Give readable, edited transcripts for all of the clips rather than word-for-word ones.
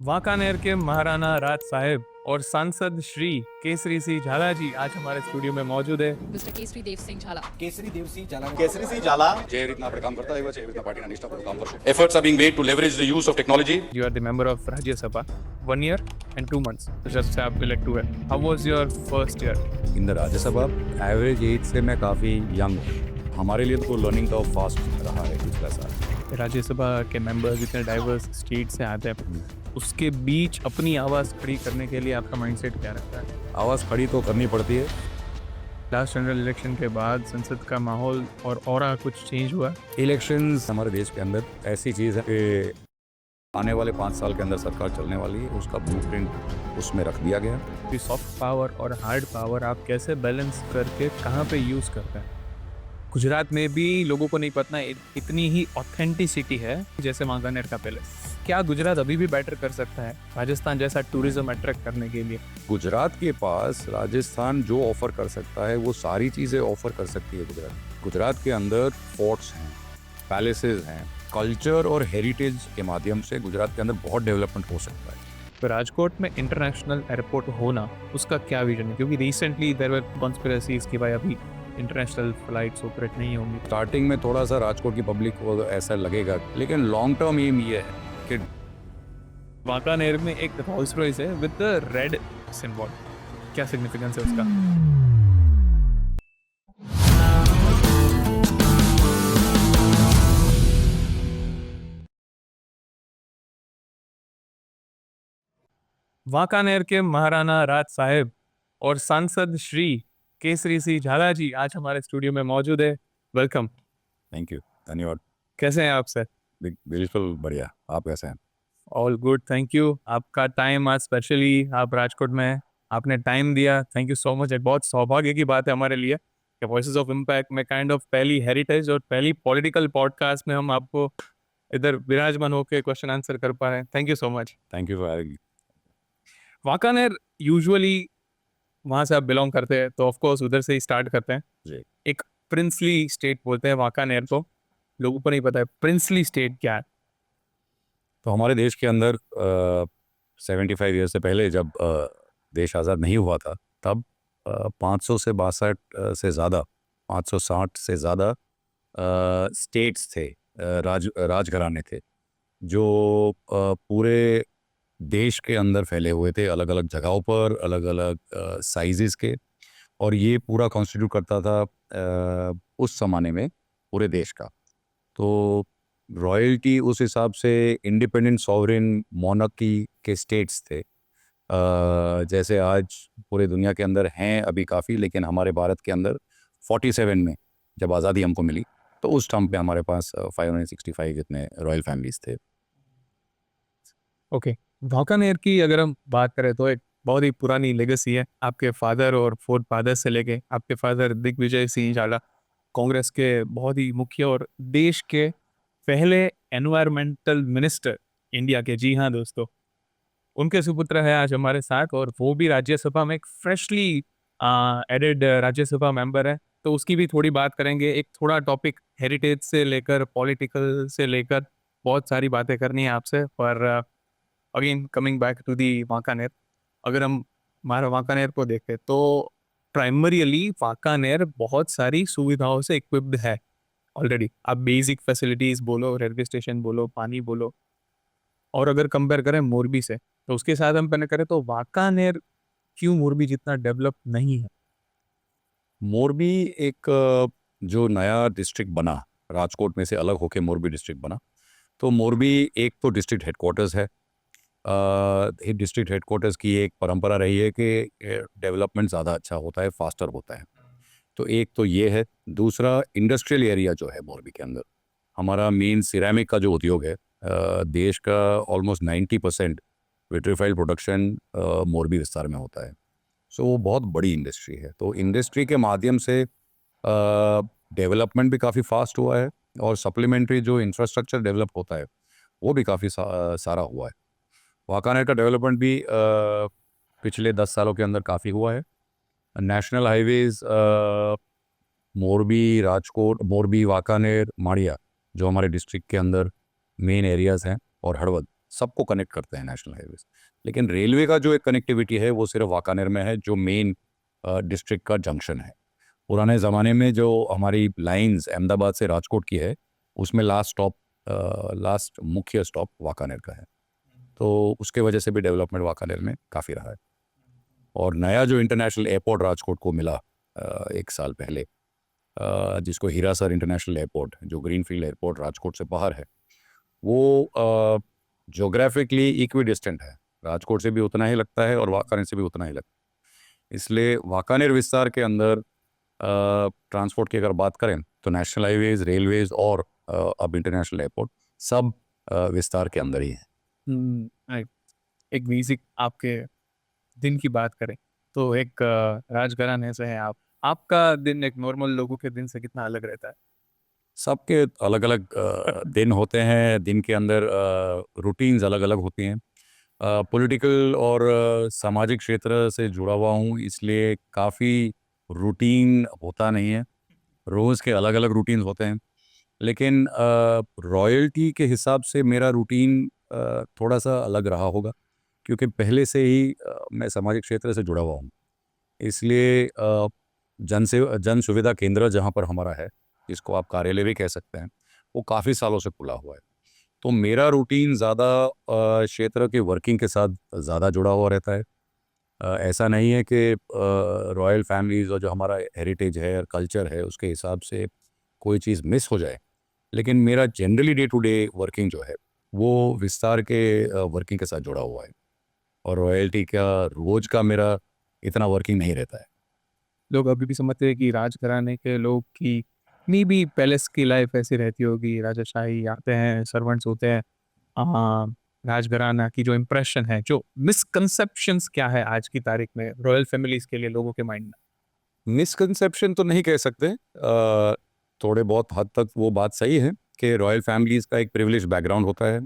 वांकानेर के महाराणा राज साहेब और सांसद श्री केसरी सिंह झाला जी आज हमारे स्टूडियो में मौजूद है। मिस्टर केसरी देव सिंह झाला केसरी देवसिंह झाला केसरी सिंह झाला જે રીતના આપણે કામ કરતા આવ્યા છે એ રીતના પાર્ટીના નિષ્ઠાપૂર્વક કામ કરશું. Efforts are being made to leverage the use of technology. You are the member of Rajya Sabha, 1 year and 2 months. Just have elected हुए. How was your first year? In the Rajya Sabha average age से मैं काफ़ी young हूँ. हमारे लिए तो learning का fast रहा है पिछला साल. राज्यसभा के मेंबर्स इतने डाइवर्स स्टेट से आते हैं, उसके बीच अपनी आवाज़ खड़ी करने के लिए आपका माइंडसेट क्या रहता है? आवाज़ खड़ी तो करनी पड़ती है. लास्ट जनरल इलेक्शन के बाद संसद का माहौल और ऑरा कुछ चेंज हुआ? इलेक्शंस हमारे देश के अंदर ऐसी चीज़ है कि आने वाले 5 साल के अंदर सरकार चलने वाली है, उसका ब्लूप्रिंट उसमें रख दिया गया. कि सॉफ्ट पावर और हार्ड पावर आप कैसे बैलेंस करके कहाँ पे यूज़ करते हैं? गुजरात में भी लोगों को नहीं पता इतनी ही ऑथेंटिसिटी है जैसे वांकानेर का पैलेस. क्या गुजरात अभी भी बेटर कर सकता है राजस्थान जैसा टूरिज्म अट्रैक्ट करने के लिए? गुजरात के पास राजस्थान जो ऑफर कर सकता है वो सारी चीज़ें ऑफर कर सकती है गुजरात. गुजरात के अंदर फोर्ट्स हैं, पैलेसेस हैं, कल्चर और हेरिटेज के माध्यम से गुजरात के अंदर बहुत डेवलपमेंट हो सकता है. तो राजकोट में इंटरनेशनल एयरपोर्ट होना उसका क्या विजन है? क्योंकि रिसेंटली देयर वर कॉन्स्पिरेसीज कि भाई अभी इंटरनेशनल फ्लाइट्स ऑपरेट नहीं होंगी. स्टार्टिंग में थोड़ा सा राजकोट की पब्लिक को ऐसा लगेगा, लेकिन लॉन्ग टर्म एम ये है कि वांकानेर में एक रोल्स रॉयस है विद द रेड सिंबल. क्या सिग्निफिकेंस है उसका? वांकानेर के महाराणा राज साहेब और सांसद श्री केसरी सिंह झाला जी आज हमारे स्टूडियो में मौजूद है. वेलकम. थैंक यू, धन्यवाद. कैसे हैं आप सर? बिल्कुल बढ़िया. आप कैसे हैं? All good, thank you. आपका टाइम आज स्पेशली आप राजकोट में हैं, आपने टाइम दिया, थैंक यू सो मच. एक बहुत सौभाग्य की बात है हमारे लिए कि वॉइसेस ऑफ इम्पैक्ट में काइंड ऑफ पहली हेरिटेज और पहली पॉलिटिकल पॉडकास्ट में हम आपको इधर विराजमान होकर क्वेश्चन आंसर कर पा रहे हैं. Thank you so much. Thank you for having. Wankaner usually वहाँ से आप बिलोंग करते हैं तो ऑफकोर्स उधर से ही स्टार्ट करते हैं. जी. एक प्रिंसली स्टेट बोलते हैं वांकानेर को, लोगों को नहीं पता है प्रिंसली स्टेट क्या है. तो हमारे देश के अंदर 75 ईयर से पहले जब देश आज़ाद नहीं हुआ था तब 500 से 62 से ज़्यादा 560 से ज़्यादा स्टेट्स थे, राजघराने थे जो पूरे देश के अंदर फैले हुए थे, अलग अलग जगहों पर, अलग अलग साइजेस के. और ये पूरा कॉन्स्टिट्यूट करता था उस ज़माने में पूरे देश का. तो रॉयल्टी उस हिसाब से इंडिपेंडेंट सॉवरेन मोनार्की के स्टेट्स थे. जैसे आज पूरे दुनिया के अंदर हैं अभी काफ़ी, लेकिन हमारे भारत के अंदर 47 में जब आज़ादी हमको मिली तो उस टाइम पे हमारे पास 565 जितने रॉयल फैमिलीज थे. ओके. वांकानेर की अगर हम बात करें तो एक बहुत ही पुरानी लेगेसी है. आपके फादर और फोर फादर से लेके आपके फादर दिग्विजय सिंह झाला कांग्रेस के बहुत ही मुख्य और देश के पहले एनवायरमेंटल मिनिस्टर इंडिया के. जी हाँ दोस्तों, उनके सुपुत्र है आज हमारे साथ और वो भी राज्यसभा में एक फ्रेशली एडेड राज्यसभा मेंबर है. तो उसकी भी थोड़ी बात करेंगे. एक थोड़ा टॉपिक हेरिटेज से लेकर पॉलिटिकल से लेकर बहुत सारी बातें करनी है आपसे. पर again coming back to the Wankaner, अगर हम हमारा वांकानेर को देखें तो प्राइमरीली वांकानेर बहुत सारी सुविधाओं से इक्विप्ड है ऑलरेडी. आप बेसिक फैसिलिटीज़ बोलो, रेलवे स्टेशन बोलो, पानी बोलो. और अगर कंपेयर करें मोरबी से तो उसके साथ हम पहले करें तो वांकानेर क्यों मोरबी जितना डेवलप नहीं है? मोरबी एक जो नया डिस्ट्रिक्ट बना, राजकोट में से अलग होके मोरबी डिस्ट्रिक्ट बना. तो मोरबी एक तो डिस्ट्रिक्ट हेडक्वार्टर्स है. डिस्ट्रिक्ट हेडक्वार्टर्स की एक परंपरा रही है कि डेवलपमेंट ज़्यादा अच्छा होता है, फास्टर होता है. तो एक तो ये है. दूसरा इंडस्ट्रियल एरिया जो है मोरबी के अंदर, हमारा मेन सिरेमिक का जो उद्योग है, देश का ऑलमोस्ट 90% विट्रीफाइल प्रोडक्शन मोरबी विस्तार में होता है. सो वो बहुत बड़ी इंडस्ट्री है. तो इंडस्ट्री के माध्यम से डेवलपमेंट भी काफ़ी फास्ट हुआ है और सप्लीमेंट्री जो इंफ्रास्ट्रक्चर डेवलप होता है वो भी काफ़ी सारा हुआ है. वांकानेर का डेवलपमेंट भी पिछले 10 सालों के अंदर काफ़ी हुआ है. नेशनल हाईवेज़ मोरबी, राजकोट, मोरबी, वांकानेर, माड़िया जो हमारे डिस्ट्रिक्ट के अंदर मेन एरियाज़ हैं, और हड़वद, सबको कनेक्ट करते हैं नेशनल हाईवेज। लेकिन रेलवे का जो एक कनेक्टिविटी है वो सिर्फ वाकानेर में है, जो मेन डिस्ट्रिक्ट का जंक्शन है। पुराने ज़माने में जो हमारी लाइंस अहमदाबाद से राजकोट की है, उसमें लास्ट मुख्य स्टॉप वाकानेर का है। तो उसके वजह से भी डेवलपमेंट वाकानेर में काफ़ी रहा है। और नया जो इंटरनेशनल एयरपोर्ट राजकोट को मिला 1 साल पहले, जिसको हीरासर इंटरनेशनल एयरपोर्ट, जो ग्रीनफील्ड एयरपोर्ट राजकोट से बाहर है, वो जोग्राफिकली इक्वी डिस्टेंट है। राजकोट से भी उतना ही लगता है और वाकानेर से भी उतना ही लगता है। इसलिए वाकानेर विस्तार के अंदर ट्रांसपोर्ट की अगर बात करें तो नेशनल हाईवेज, रेलवेज और अब इंटरनेशनल एयरपोर्ट सब विस्तार के अंदर ही है। राइट। एक बेसिक आपके दिन की बात करें तो एक राजघराने से हैं आप, आपका दिन एक नॉर्मल लोगों के दिन से कितना अलग रहता है? सबके अलग अलग दिन होते हैं। दिन के अंदर रूटीन्स अलग अलग होती हैं। पॉलिटिकल और सामाजिक क्षेत्र से जुड़ा हुआ हूँ, इसलिए काफ़ी रूटीन होता नहीं है। रोज़ के अलग अलग रूटीन्स होते हैं। लेकिन रॉयल्टी के हिसाब से मेरा रूटीन थोड़ा सा अलग रहा होगा, क्योंकि पहले से ही मैं सामाजिक क्षेत्र से जुड़ा हुआ हूँ। इसलिए जन सुविधा केंद्र जहाँ पर हमारा है, जिसको आप कार्यालय भी कह सकते हैं, वो काफ़ी सालों से खुला हुआ है। तो मेरा रूटीन ज़्यादा क्षेत्र के वर्किंग के साथ ज़्यादा जुड़ा हुआ रहता है। ऐसा नहीं है कि रॉयल फैमिलीज़ और जो हमारा हेरिटेज है और कल्चर है उसके हिसाब से कोई चीज़ मिस हो जाए। लेकिन मेरा generally day to day working जो है वो विस्तार के वर्किंग के साथ जुड़ा हुआ है, और रॉयल्टी का रोज़ का मेरा इतना वर्किंग नहीं रहता है। लोग अभी भी समझते हैं कि राजघराने के लोग की मे बी पैलेस की लाइफ ऐसी रहती होगी, राजाशाही आते हैं, सर्वेंट्स होते हैं। आ, राजघराना की जो इम्प्रेशन है, जो मिसकंसेप्शंस क्या है आज की तारीख में रॉयल फैमिलीज के लिए लोगों के माइंड में? मिसकंसेप्शन तो नहीं कह सकते। थोड़े बहुत हद तक वो बात सही है कि रॉयल फैमिलीज़ का एक प्रिविलेज बैकग्राउंड होता है,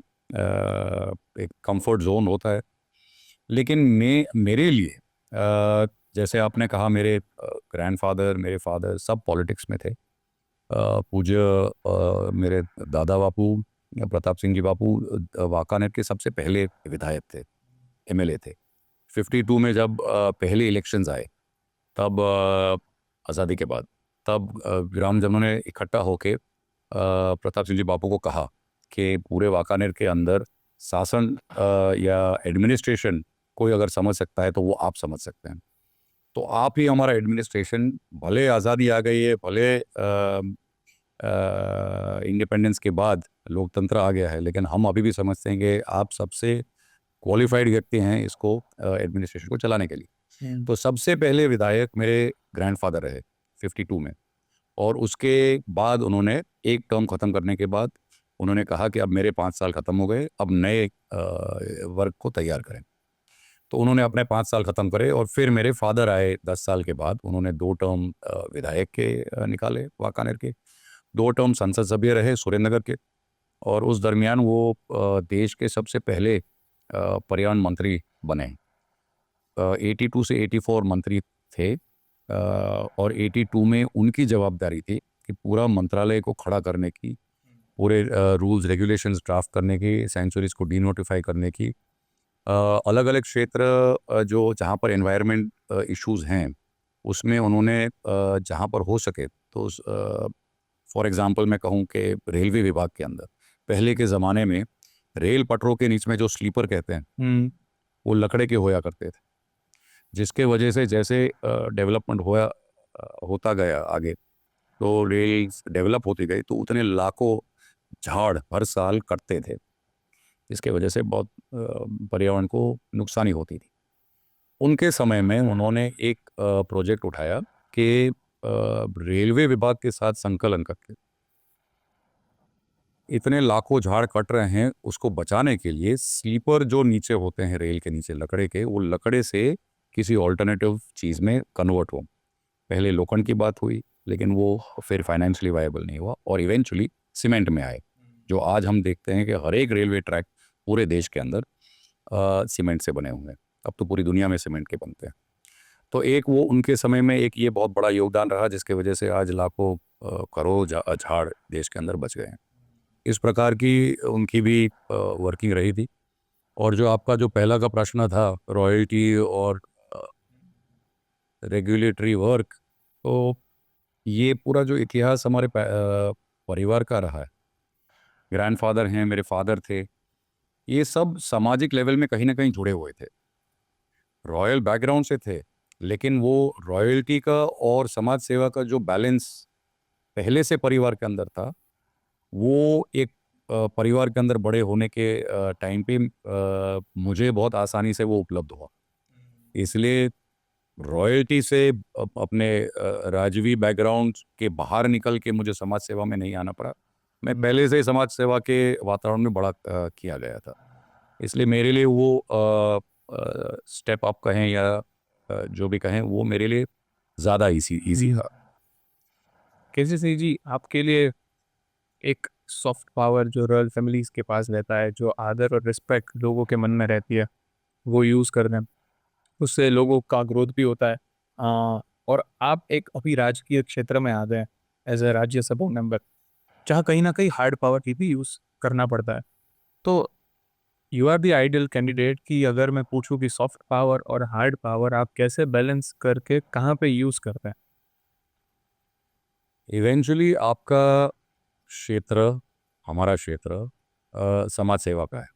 एक कंफर्ट जोन होता है। लेकिन मेरे लिए जैसे आपने कहा, मेरे ग्रैंडफादर, मेरे फादर सब पॉलिटिक्स में थे। पूज्य मेरे दादा बापू प्रताप सिंह जी बापू वाकानेर के सबसे पहले विधायक थे, एमएलए थे। 52 में जब पहले इलेक्शंस आए, तब आज़ादी के बाद, तब ग्रामजनों ने इकट्ठा होके प्रताप सिंह जी बापू को कहा कि पूरे वाकानेर के अंदर शासन या एडमिनिस्ट्रेशन कोई अगर समझ सकता है तो वो आप समझ सकते हैं। तो आप ही हमारा एडमिनिस्ट्रेशन, भले आज़ादी आ गई है, भले इंडिपेंडेंस के बाद लोकतंत्र आ गया है, लेकिन हम अभी भी समझते हैं कि आप सबसे क्वालिफाइड व्यक्ति हैं इसको एडमिनिस्ट्रेशन को चलाने के लिए। तो सबसे पहले विधायक मेरे ग्रैंडफादर रहे 52 में, और उसके बाद उन्होंने एक टर्म ख़त्म करने के बाद उन्होंने कहा कि अब मेरे 5 साल ख़त्म हो गए, अब नए वर्ग को तैयार करें। तो उन्होंने अपने 5 साल ख़त्म करे, और फिर मेरे फादर आए 10 साल के बाद। उन्होंने 2 टर्म विधायक के निकाले वाकानेर के, 2 टर्म संसद सभ्य रहे सुरेंद्रनगर के, और उस दरमियान वो देश के सबसे पहले पर्यावरण मंत्री बने। 82 से 84 मंत्री थे, और 82 में उनकी जवाबदारी थी कि पूरा मंत्रालय को खड़ा करने की, पूरे रूल्स रेगुलेशंस ड्राफ्ट करने की, सेंचुरीज़ को डीनोटिफाई करने की, अलग अलग क्षेत्र जो जहाँ पर एनवायरनमेंट इश्यूज़ हैं उसमें उन्होंने जहाँ पर हो सके तो फॉर एग्जांपल मैं कहूँ कि रेलवे विभाग के अंदर पहले के ज़माने में रेल पटरों के नीचे में जो स्लीपर कहते हैं वो लकड़े के होया करते थे, जिसके वजह से जैसे डेवलपमेंट होता गया आगे, तो रेल डेवलप होती गई, तो उतने लाखों झाड़ हर साल कटते थे, इसके वजह से बहुत पर्यावरण को नुकसानी होती थी। उनके समय में उन्होंने एक प्रोजेक्ट उठाया कि रेलवे विभाग के साथ संकलन करके इतने लाखों झाड़ कट रहे हैं, उसको बचाने के लिए स्लीपर जो नीचे होते हैं रेल के नीचे लकड़े के, वो लकड़े से किसी ऑल्टरनेटिव चीज़ में कन्वर्ट हो। पहले लोखंड की बात हुई, लेकिन वो फिर फाइनेंशियली वायबल नहीं हुआ, और इवेंचुअली सीमेंट में आए, जो आज हम देखते हैं कि हर एक रेलवे ट्रैक पूरे देश के अंदर सीमेंट से बने हुए हैं। अब तो पूरी दुनिया में सीमेंट के बनते हैं। तो एक वो उनके समय में एक ये बहुत बड़ा योगदान रहा, जिसके वजह से आज लाखों करोड़ झाड़ देश के अंदर बच गए हैं। इस प्रकार की उनकी भी वर्किंग रही थी। और जो आपका जो पहला का प्रश्न था रॉयल्टी और रेगुलेटरी वर्क, तो ये पूरा जो इतिहास हमारे परिवार का रहा है, ग्रैंडफादर हैं, मेरे फादर थे, ये सब सामाजिक लेवल में कहीं ना कहीं जुड़े हुए थे, रॉयल बैकग्राउंड से थे, लेकिन वो रॉयल्टी का और समाज सेवा का जो बैलेंस पहले से परिवार के अंदर था, वो एक परिवार के अंदर बड़े होने के टाइम पे मुझे बहुत आसानी से वो उपलब्ध हुआ। इसलिए रॉयल्टी से अपने राजवी बैकग्राउंड के बाहर निकल के मुझे समाज सेवा में नहीं आना पड़ा। मैं पहले से ही समाज सेवा के वातावरण में बड़ा किया गया था, इसलिए मेरे लिए वो स्टेप अप कहें या जो भी कहें, वो मेरे लिए ज़्यादा इजी था। कैसे सिंह जी, आपके लिए एक सॉफ्ट पावर जो रॉयल फैमिलीज के पास रहता है, जो आदर और रिस्पेक्ट लोगों के मन में रहती है, वो यूज़ करना, उससे लोगों का ग्रोथ भी होता है। और आप एक अभी राजकीय क्षेत्र में आ गए हैं एज ए राज्यसभा मेंबर, जहाँ कहीं ना कहीं हार्ड पावर की भी यूज़ करना पड़ता है। तो you are the ideal candidate कि अगर मैं पूछूं कि सॉफ्ट पावर और हार्ड पावर आप कैसे बैलेंस करके कहाँ पे यूज़ करते हैं। इवेंचुअली आपका क्षेत्र, हमारा क्षेत्र समाज सेवा का है,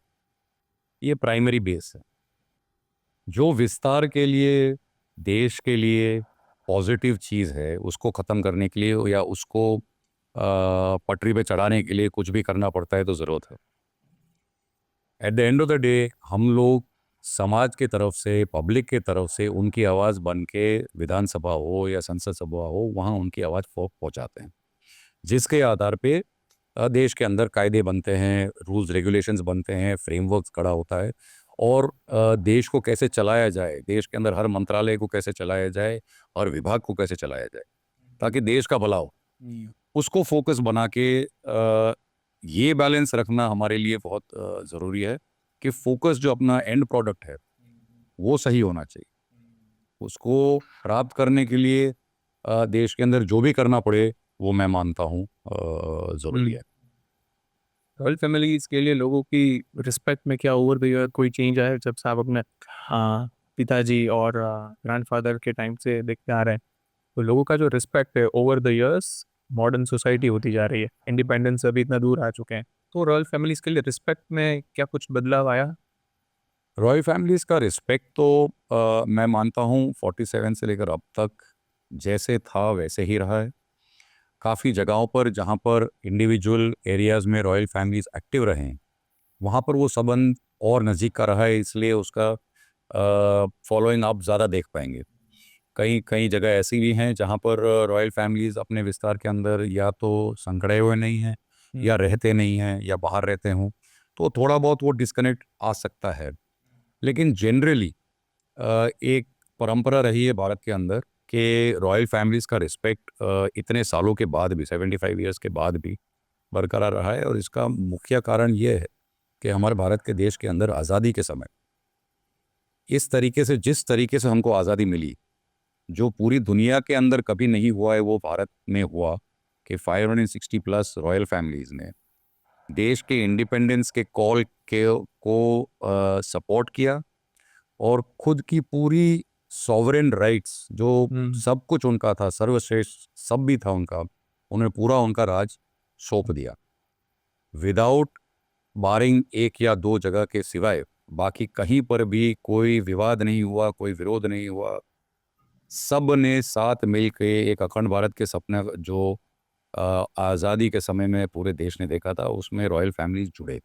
ये प्राइमरी बेस है। जो विस्तार के लिए, देश के लिए पॉजिटिव चीज़ है, उसको ख़त्म करने के लिए या उसको पटरी पे चढ़ाने के लिए कुछ भी करना पड़ता है तो ज़रूरत है। At the end of the day हम लोग समाज के तरफ से, पब्लिक के तरफ से उनकी आवाज़ बन के विधानसभा हो या संसद सभा हो, वहाँ उनकी आवाज़ पहुँचाते हैं, जिसके आधार पे देश के अंदर कायदे बनते हैं, रूल्स रेगुलेशंस बनते हैं, फ्रेमवर्क खड़ा होता है, और देश को कैसे चलाया जाए, देश के अंदर हर मंत्रालय को कैसे चलाया जाए, हर विभाग को कैसे चलाया जाए ताकि देश का भला हो, उसको फोकस बना के ये बैलेंस रखना हमारे लिए बहुत ज़रूरी है कि फोकस जो अपना एंड प्रोडक्ट है वो सही होना चाहिए। उसको प्राप्त करने के लिए देश के अंदर जो भी करना पड़े, वो मैं मानता हूँ ज़रूरी है। रॉयल फैमिलीज के लिए लोगों की रिस्पेक्ट में क्या ओवर द ईयर कोई चेंज आया जब से आप अपने पिताजी और ग्रैंडफादर के टाइम से देखते आ रहे हैं? तो लोगों का जो रिस्पेक्ट है over the years, modern society होती जा रही है, इंडिपेंडेंस अभी इतना दूर आ चुके हैं, तो रॉयल फैमिलीज के लिए रिस्पेक्ट में क्या कुछ बदलाव आया? रॉयल फैमिलीज़ का रिस्पेक्ट तो मैं मानता हूँ 47 से लेकर अब तक जैसे था वैसे ही रहा है। काफ़ी जगहों पर जहाँ पर इंडिविजुअल एरियाज़ में रॉयल फैमिलीज़ एक्टिव रहे हैं, वहाँ पर वो संबंध और नज़दीक का रहा है, इसलिए उसका फॉलोइंग आप ज़्यादा देख पाएंगे। कई कई जगह ऐसी भी हैं जहाँ पर रॉयल फैमिलीज़ अपने विस्तार के अंदर या तो संकड़े हुए नहीं हैं, या रहते नहीं हैं, या बाहर रहते हों, तो थोड़ा बहुत वो डिस्कनेक्ट आ सकता है। लेकिन जनरली एक परंपरा रही है भारत के अंदर कि रॉयल फैमिलीज़ का रिस्पेक्ट इतने सालों के बाद भी, 75 ईयर्स के बाद भी बरकरार रहा है, और इसका मुख्य कारण ये है कि हमारे भारत के देश के अंदर आज़ादी के समय इस तरीके से, जिस तरीके से हमको आज़ादी मिली, जो पूरी दुनिया के अंदर कभी नहीं हुआ है, वो भारत में हुआ कि 560 प्लस रॉयल फैमिलीज़ ने देश के इंडिपेंडेंस के कॉल के को सपोर्ट किया, और खुद की पूरी सॉवरेन राइट्स, जो सब कुछ उनका था, सर्वश्रेष्ठ सब भी था उनका, उन्हें पूरा उनका राज सौंप दिया, विदाउट बारिंग एक या दो जगह के सिवाय बाकी कहीं पर भी कोई विवाद नहीं हुआ, कोई विरोध नहीं हुआ। सब ने साथ मिल के एक अखंड भारत के सपना जो आज़ादी के समय में पूरे देश ने देखा था, उसमें रॉयल फैमिलीज जुड़े,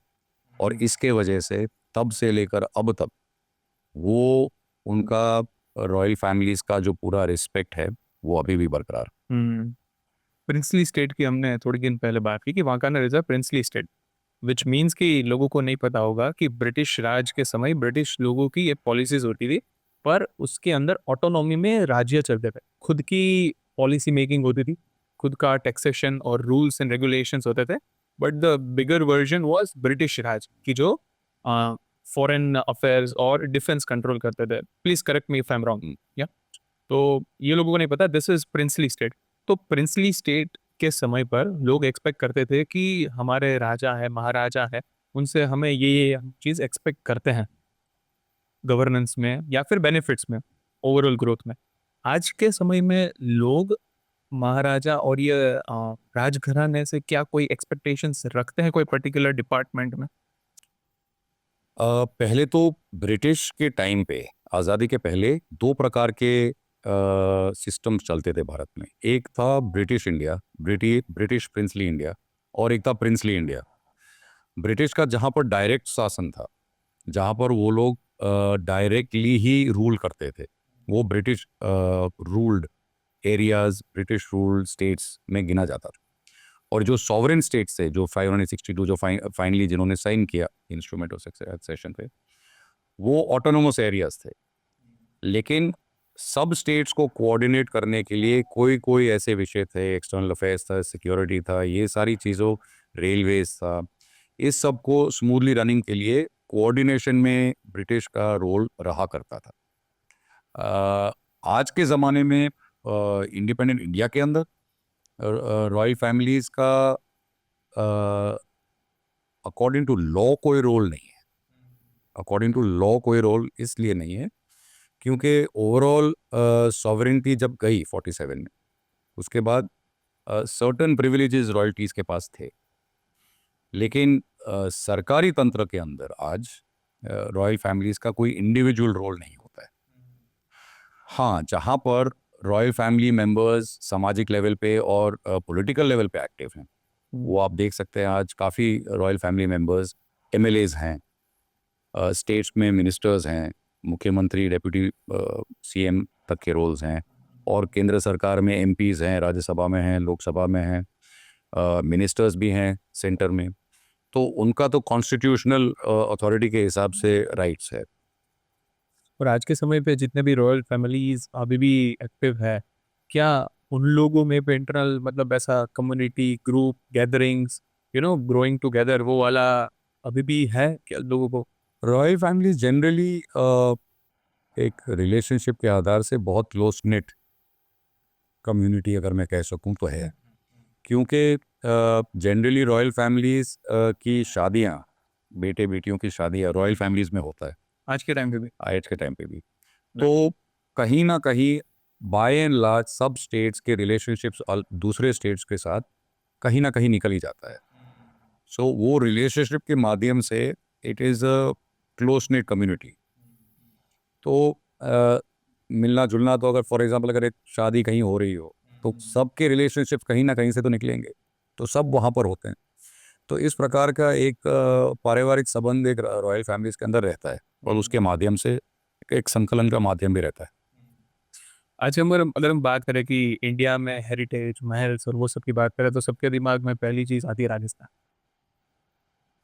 और इसके वजह से तब से लेकर अब तक वो उनका रॉयल फैमिलीज का जो पूरा रिस्पेक्ट है वो अभी भी बरकरार। प्रिंसली स्टेट की हमने थोड़ी दिन पहले बात की कि वाकाना is a princely state, which means कि लोगों को नहीं पता होगा कि ब्रिटिश राज के समय ब्रिटिश लोगों की ये पॉलिसीज होती थी, पर उसके अंदर ऑटोनॉमी में राज्य चलते थे, खुद की पॉलिसी मेकिंग होती थी, खुद का टैक्सेशन और रूल्स एंड रेगुलेशंस होते थे। But the bigger version was British Raj की, जो फॉरेन अफेयर्स और डिफेंस कंट्रोल करते थे। Please correct me if I am wrong. या तो ये लोगों को नहीं पता दिस इज प्रिंसली स्टेट। तो प्रिंसली स्टेट के समय पर लोग एक्सपेक्ट करते थे कि हमारे राजा है, महाराजा है, उनसे हमें ये चीज़ एक्सपेक्ट करते हैं गवर्नेंस में या फिर बेनिफिट्स में, ओवरऑल ग्रोथ में। आज के समय में लोग महाराजा और ये राजघराने से क्या कोई एक्सपेक्टेशंस रखते हैं कोई पर्टिकुलर डिपार्टमेंट में? पहले तो ब्रिटिश के टाइम पे, आज़ादी के पहले दो प्रकार के सिस्टम चलते थे भारत में। एक था British India, British princely India, और एक था प्रिंसली इंडिया। ब्रिटिश का जहाँ पर डायरेक्ट शासन था, जहाँ पर वो लोग डायरेक्टली ही रूल करते थे, वो British ruled areas, British ruled states में गिना जाता था। और जो सॉवरेन स्टेट्स थे, जो 562 जो फाइनली जिन्होंने साइन किया इंस्ट्रूमेंट ऑफ सक्सेशन पे, वो ऑटोनोमस एरियाज थे। लेकिन सब स्टेट्स को कोऑर्डिनेट करने के लिए कोई कोई ऐसे विषय थे, एक्सटर्नल अफेयर्स था, सिक्योरिटी था, ये सारी चीज़ों, रेलवेज था, इस सब को स्मूथली रनिंग के लिए कोऑर्डिनेशन में ब्रिटिश का रोल रहा करता था। आज के ज़माने में इंडिपेंडेंट इंडिया के अंदर रॉयल फैमिलीज़ का अकॉर्डिंग टू लॉ कोई रोल नहीं है। अकॉर्डिंग टू लॉ कोई रोल इसलिए नहीं है क्योंकि ओवरऑल सॉवरेनिटी जब गई 47 में, उसके बाद सर्टन प्रिविलेजेस रॉयल्टीज़ के पास थे। लेकिन सरकारी तंत्र के अंदर आज रॉयल फैमिलीज़ का कोई इंडिविजुअल रोल नहीं होता है। हाँ, जहाँ पर रॉयल फैमिली मेंबर्स सामाजिक लेवल पे और पॉलिटिकल लेवल पे एक्टिव हैं, वो आप देख सकते हैं। आज काफ़ी रॉयल फैमिली मेंबर्स एमएलएज हैं, स्टेट्स में मिनिस्टर्स हैं, मुख्यमंत्री, डेप्यूटी सीएम तक के रोल्स हैं, और केंद्र सरकार में एमपीज़ हैं, राज्यसभा में हैं, लोकसभा में हैं, मिनिस्टर्स भी हैं सेंटर में। तो उनका तो कॉन्स्टिट्यूशनल अथॉरिटी के हिसाब से राइट्स है। और आज के समय पे जितने भी रॉयल फैमिलीज अभी भी एक्टिव है, क्या उन लोगों में पे इंटरनल मतलब ऐसा community group gatherings, growing together, वो वाला अभी भी है क्या लोगों को? रॉयल फैमिली जनरली एक रिलेशनशिप के आधार से बहुत क्लोज निट कम्युनिटी, अगर मैं कह सकूं तो है। क्योंकि जनरली रॉयल फैमिलीज़ की शादियां, बेटे बेटियों की शादियां रॉयल फैमिलीज़ में होता है, आज के टाइम पे भी। आज के टाइम पे भी। तो कहीं ना कहीं बाय एंड लार्ज सब स्टेट्स के रिलेशनशिप्स दूसरे स्टेट्स के साथ कहीं ना कहीं निकल ही जाता है। सो वो रिलेशनशिप के माध्यम से it is a close net community. तो मिलना जुलना तो, अगर फॉर एग्जांपल अगर एक शादी कहीं हो रही हो, तो सबके रिलेशनशिप कहीं ना कहीं से तो निकलेंगे, तो सब वहाँ पर होते हैं। तो इस प्रकार का एक पारिवारिक संबंध एक रॉयल फैमिलीज के अंदर रहता है, और उसके माध्यम से एक संकलन का माध्यम भी रहता है। आज अगर हम बात करें कि इंडिया में हेरिटेज महल्स और वो सब की बात करें, तो सबके दिमाग में पहली चीज आती है राजस्थान।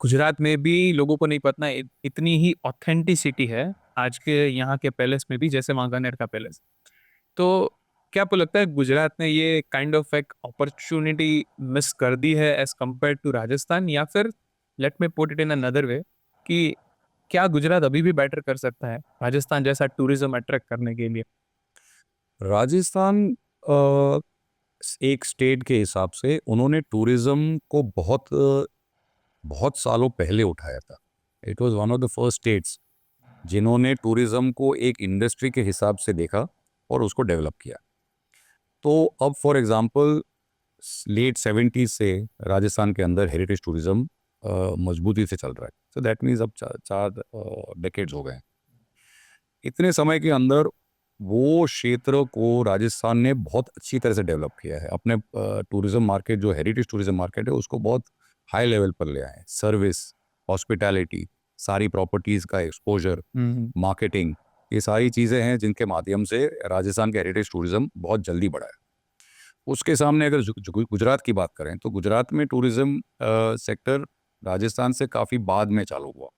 गुजरात में भी लोगों को नहीं पता इतनी ही ऑथेंटिसिटी है आज के यहाँ के पैलेस में भी, जैसे वांकानेर का पैलेस। तो क्या आपको लगता है गुजरात ने ये काइंड ऑफ एक अपॉर्चुनिटी मिस कर दी है एज कम्पेयर टू राजस्थान, या फिर let me put it in another way कि क्या गुजरात अभी भी बेटर कर सकता है राजस्थान जैसा टूरिज्म अट्रैक्ट करने के लिए? राजस्थान एक स्टेट के हिसाब से उन्होंने टूरिज्म को बहुत सालों पहले उठाया था। It was one of the first states जिन्होंने टूरिज्म को एक इंडस्ट्री के हिसाब से देखा और उसको डेवलप किया। तो अब फॉर एग्जांपल लेट 70s से राजस्थान के अंदर हेरिटेज टूरिज्म मजबूती से चल रहा है। सो दैट मीन्स अब चार डेकेड्स हो गए हैं। इतने समय के अंदर वो क्षेत्र को राजस्थान ने बहुत अच्छी तरह से डेवलप किया है। अपने टूरिज्म मार्केट, जो हेरिटेज टूरिज्म मार्केट है, उसको बहुत हाई लेवल पर ले आए हैं। सर्विस, हॉस्पिटैलिटी, सारी प्रॉपर्टीज़ का एक्सपोजर, मार्केटिंग, ये सारी चीज़ें हैं जिनके माध्यम से राजस्थान का हेरिटेज टूरिज्म बहुत जल्दी बढ़ा है। उसके सामने अगर गुजरात की बात करें, तो गुजरात में टूरिज्म सेक्टर राजस्थान से काफ़ी बाद में चालू हुआ।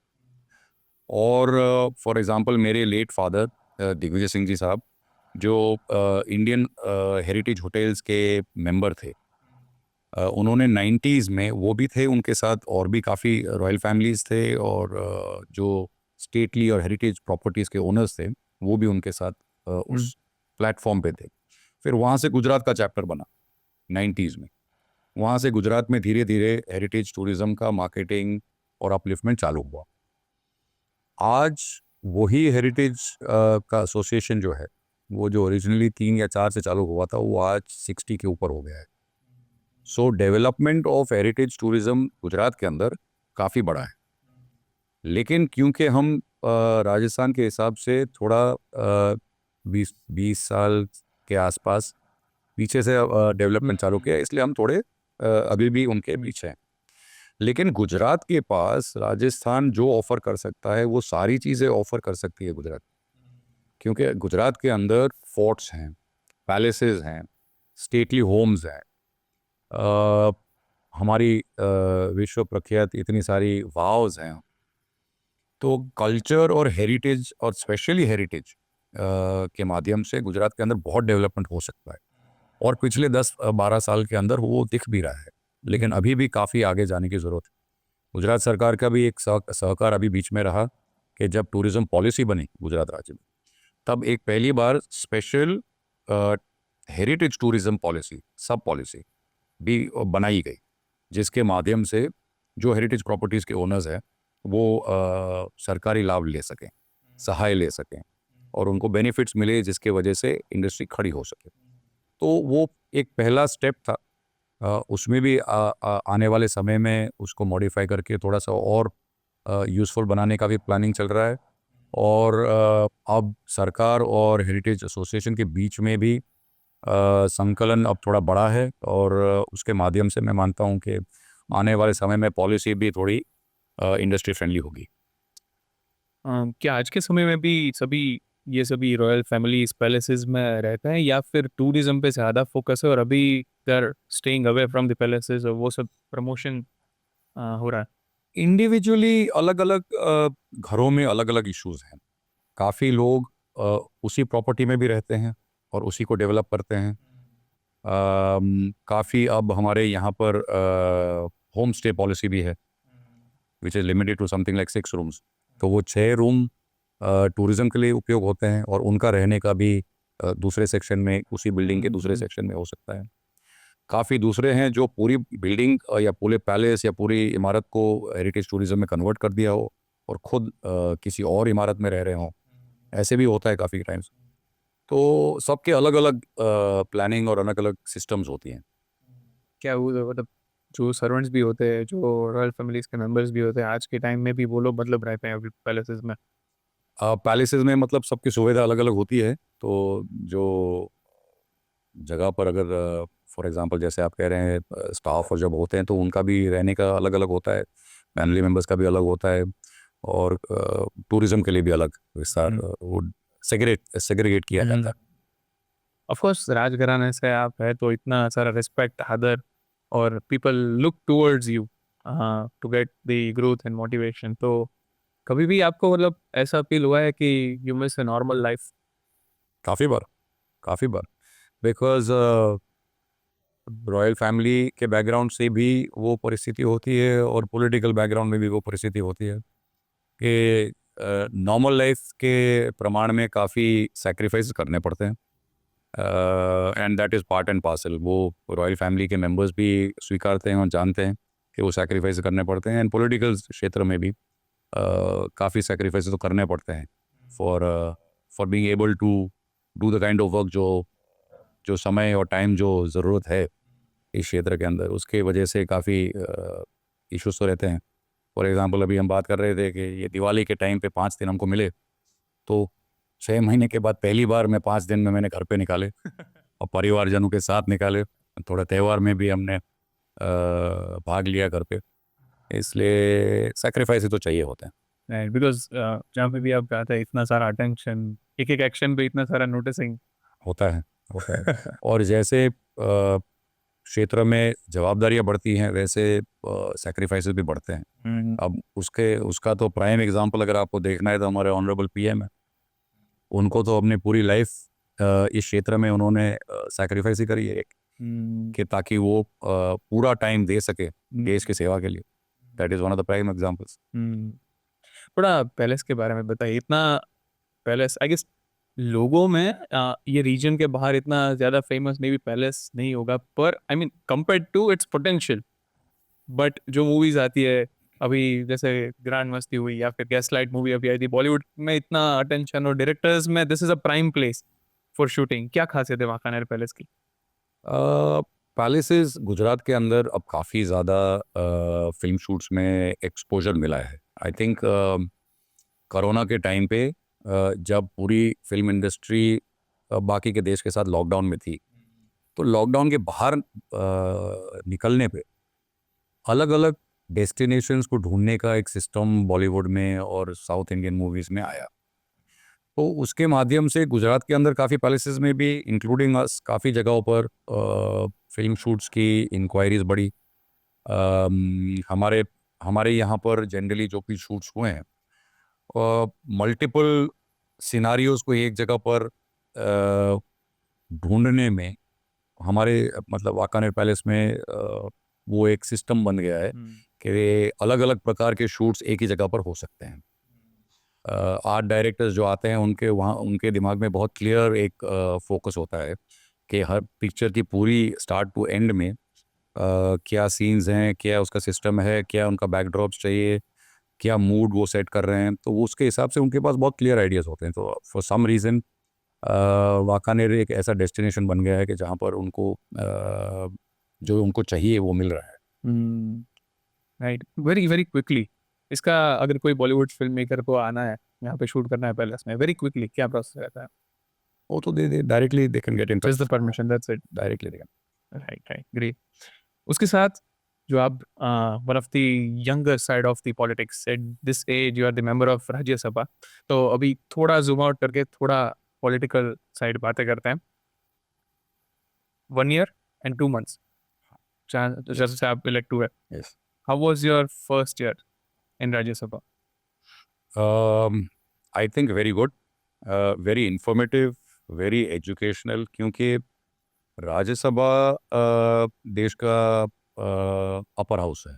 और फॉर एग्जांपल मेरे लेट फादर दिग्विजय सिंह जी साहब, जो इंडियन हेरिटेज होटल्स के मेंबर थे, उन्होंने 90s में, वो भी थे, उनके साथ और भी काफ़ी रॉयल फैमिलीज़ थे, और जो स्टेटली और हेरिटेज प्रॉपर्टीज़ के ओनर्स थे, वो भी उनके साथ उस प्लेटफॉर्म पे थे। फिर वहाँ से गुजरात का चैप्टर बना 90s में। वहाँ से गुजरात में धीरे धीरे हेरिटेज टूरिज्म का मार्केटिंग और अपलिफ्टमेंट चालू हुआ। आज वही हेरिटेज का एसोसिएशन जो है, वो जो ओरिजिनली 3 या 4 से चालू हुआ था, वो आज 60 के ऊपर हो गया है। सो development of heritage tourism Gujarat के अंदर काफ़ी बड़ा है, लेकिन क्योंकि हम राजस्थान के हिसाब से थोड़ा 20 साल के आसपास पीछे से डेवलपमेंट चालू किया, इसलिए हम थोड़े अभी भी उनके पीछे हैं। लेकिन गुजरात के पास राजस्थान जो ऑफर कर सकता है वो सारी चीज़ें ऑफर कर सकती है गुजरात, क्योंकि गुजरात के अंदर फोर्ट्स हैं, पैलेसेस हैं, स्टेटली होम्स हैं, हमारी विश्व प्रख्यात इतनी सारी वाव्स हैं। तो कल्चर और हेरिटेज और स्पेशली हेरिटेज के माध्यम से गुजरात के अंदर बहुत डेवलपमेंट हो सकता है, और पिछले 10-12 साल के अंदर वो दिख भी रहा है, लेकिन अभी भी काफ़ी आगे जाने की ज़रूरत है। गुजरात सरकार का भी एक सहकार अभी बीच में रहा कि जब टूरिज्म पॉलिसी बनी गुजरात राज्य में, तब एक पहली बार स्पेशल हेरिटेज टूरिज्म पॉलिसी, सब पॉलिसी भी बनाई गई, जिसके माध्यम से जो हेरिटेज प्रॉपर्टीज़ के ओनर्स हैं वो सरकारी लाभ ले सकें, सहाय ले सकें, और उनको बेनिफिट्स मिले जिसके वजह से इंडस्ट्री खड़ी हो सके। तो वो एक पहला स्टेप था। उसमें भी आने वाले समय में उसको मॉडिफाई करके थोड़ा सा और यूज़फुल बनाने का भी प्लानिंग चल रहा है, और अब सरकार और हेरिटेज एसोसिएशन के बीच में भी संकलन अब थोड़ा बड़ा है, और उसके माध्यम से मैं मानता हूँ कि आने वाले समय में पॉलिसी भी थोड़ी इंडस्ट्री फ्रेंडली होगी। क्या आज के समय में भी ये सभी रॉयल फैमिलीज पैलेसेस में रहते हैं, या फिर टूरिज्म पे ज़्यादा फोकस है और अभी they are staying away from the palaces और वो सब प्रमोशन हो रहा है? इंडिविजुअली अलग अलग घरों में अलग अलग इश्यूज हैं। काफ़ी लोग उसी प्रॉपर्टी में भी रहते हैं और उसी को डेवलप करते हैं। काफ़ी अब हमारे यहाँ पर होम स्टे पॉलिसी भी है, which is limited to something like 6 rooms. तो वो 6 रूम टूरिज्म के लिए उपयोग होते हैं, और उनका रहने का भी दूसरे सेक्शन में, उसी बिल्डिंग के दूसरे सेक्शन में हो सकता है। काफ़ी दूसरे हैं जो पूरी बिल्डिंग या पूरे पैलेस या पूरी इमारत को हेरिटेज टूरिज्म में कन्वर्ट कर दिया हो और खुद किसी और इमारत में रह रहे हों, ऐसे भी होता है काफ़ी टाइम्स। तो सबके अलग अलग प्लानिंग और अलग अलग सिस्टम्स होती हैं। क्या वो मतलब जो सर्वेंट्स भी होते हैं, जो रॉयल फैमिलीज के मेंबर्स भी होते हैं, आज के टाइम में भी वो लोग मतलब रहते हैं अभी पैलेसेस में? पैलेसेस में मतलब सबकी सुविधा अलग अलग होती है। तो जो जगह पर अगर फॉर एग्जांपल जैसे आप कह रहे हैं स्टाफ और जब होते हैं तो उनका भी रहने का अलग अलग होता है, फैमिली मेम्बर्स का भी अलग होता है, और टूरिज्म के लिए भी अलग विस्तार वो सेग्रीगेट किया जाता है। ऑफ कोर्स राजघराने से आप है तो इतना सारा रिस्पेक्ट, आदर, और people look towards you to get the growth and motivation. तो कभी भी आपको मतलब ऐसा फील हुआ है कि you miss a normal life? काफ़ी बार बिकॉज रॉयल फैमिली के बैकग्राउंड से भी वो परिस्थिति होती है, और पॉलिटिकल बैकग्राउंड में भी वो परिस्थिति होती है कि नॉर्मल लाइफ के प्रमाण में काफ़ी सैक्रिफाइस करने पड़ते हैं, and that is part and parcel. वो रॉयल फैमिली के मेंबर्स भी स्वीकारते हैं और जानते हैं कि वो सैक्रिफाइस करने पड़ते हैं, एंड पॉलिटिकल क्षेत्र में भी काफ़ी सैक्रिफाइस तो करने पड़ते हैं for being able to do the kind of work जो समय और टाइम जो ज़रूरत है इस क्षेत्र के अंदर, उसके वजह से काफ़ी इश्यूज तो रहते हैं। फॉर एग्जांपल अभी हम बात कर रहे थे कि ये दिवाली के टाइम पे 5 दिन हमको मिले, तो 6 महीने के बाद पहली बार मैं 5 दिन में मैंने घर पे निकाले और परिवारजनों के साथ निकाले। थोड़ा त्यौहार में भी हमने भाग लिया घर पे, इसलिए सैक्रिफाइस तो चाहिए होते हैं। राइट, बिकॉज जहाँ पे भी आप जाते हैं इतना सारा अटेंशन, एक एक एक्शन पे इतना सारा नोटिसिंग। होता है और जैसे क्षेत्र में जवाबदारियां बढ़ती हैं वैसे सैक्रिफाइसेस भी बढ़ते हैं। अब उसका तो प्राइम एग्जांपल अगर आपको देखना है तो हमारे ऑनरेबल पीएम है। उनको तो अपनी पूरी लाइफ इस क्षेत्र में उन्होंने सैक्रिफाइस ही करी है कि ताकि वो पूरा टाइम दे सके देश की सेवा के लिए। That is one of the prime examples. थोड़ा पैलेस के बारे में बताइए। इतना पैलेस आई गेस लोगों में ये रीजन के बाहर इतना ज़्यादा फेमस मे बी पैलेस नहीं होगा, पर I mean compared to its potential, but जो मूवीज आती है अभी जैसे ग्रैंड मस्ती हुई या फिर गैसलाइट मूवी अभी आई थी, बॉलीवुड में इतना अटेंशन और डायरेक्टर्स में this is a prime place for shooting, क्या खासियत है वाकानेर पैलेस की? पैलेसेस गुजरात के अंदर अब काफ़ी ज़्यादा फिल्म शूट्स में एक्सपोजर मिला है। आई थिंक कोरोना के टाइम पे जब पूरी फिल्म इंडस्ट्री बाकी के देश के साथ लॉकडाउन में थी, तो लॉकडाउन के बाहर निकलने पे अलग अलग डेस्टिनेशंस को ढूंढने का एक सिस्टम बॉलीवुड में और साउथ इंडियन मूवीज़ में आया। तो उसके माध्यम से गुजरात के अंदर काफ़ी पैलेसेस में भी इंक्लूडिंग अस काफ़ी जगहों पर फिल्म शूट्स की इंक्वायरीज बढ़ी। हमारे हमारे यहाँ पर जनरली जो भी शूट्स हुए हैं, मल्टीपल सिनारियोज को एक जगह पर ढूंढने में हमारे मतलब वाकानेर पैलेस में वो एक सिस्टम बन गया है कि अलग अलग प्रकार के शूट्स एक ही जगह पर हो सकते हैं। आर्ट डायरेक्टर्स जो आते हैं उनके वहाँ उनके दिमाग में बहुत क्लियर एक फोकस होता है कि हर पिक्चर की पूरी स्टार्ट टू एंड में क्या सीन्स हैं, क्या उसका सिस्टम है, क्या उनका बैकड्रॉप्स चाहिए, क्या मूड वो सेट कर रहे हैं, तो वो उसके हिसाब से उनके पास बहुत क्लियर आइडियाज़ होते हैं। तो फॉर सम रीज़न वाकानेर एक ऐसा डेस्टिनेशन बन गया है कि जहाँ पर उनको जो उनको चाहिए वो मिल रहा है। राइट, वेरी वेरी क्विकली, इसका अगर कोई बॉलीवुड फिल्म मेकर को आना है यहाँ पे शूट करना है पैलेस में, वेरी क्विकली क्या प्रोसेस रहता है? वो तो they directly they can get in Just the permission, that's it. Directly they Right, great. उसके साथ जो आप one of the younger side of the politics at this age, you are the member of Rajya Sabha, तो अभी थोड़ा zoom out करके थोड़ा political side बातें करते हैं। 1 year and 2 months जैसे से आप इलेक्ट हुए, yes. How was your first year in Rajya Sabha? I think very good, very informative, very educational, क्योंकि राज्यसभा देश का अपर हाउस है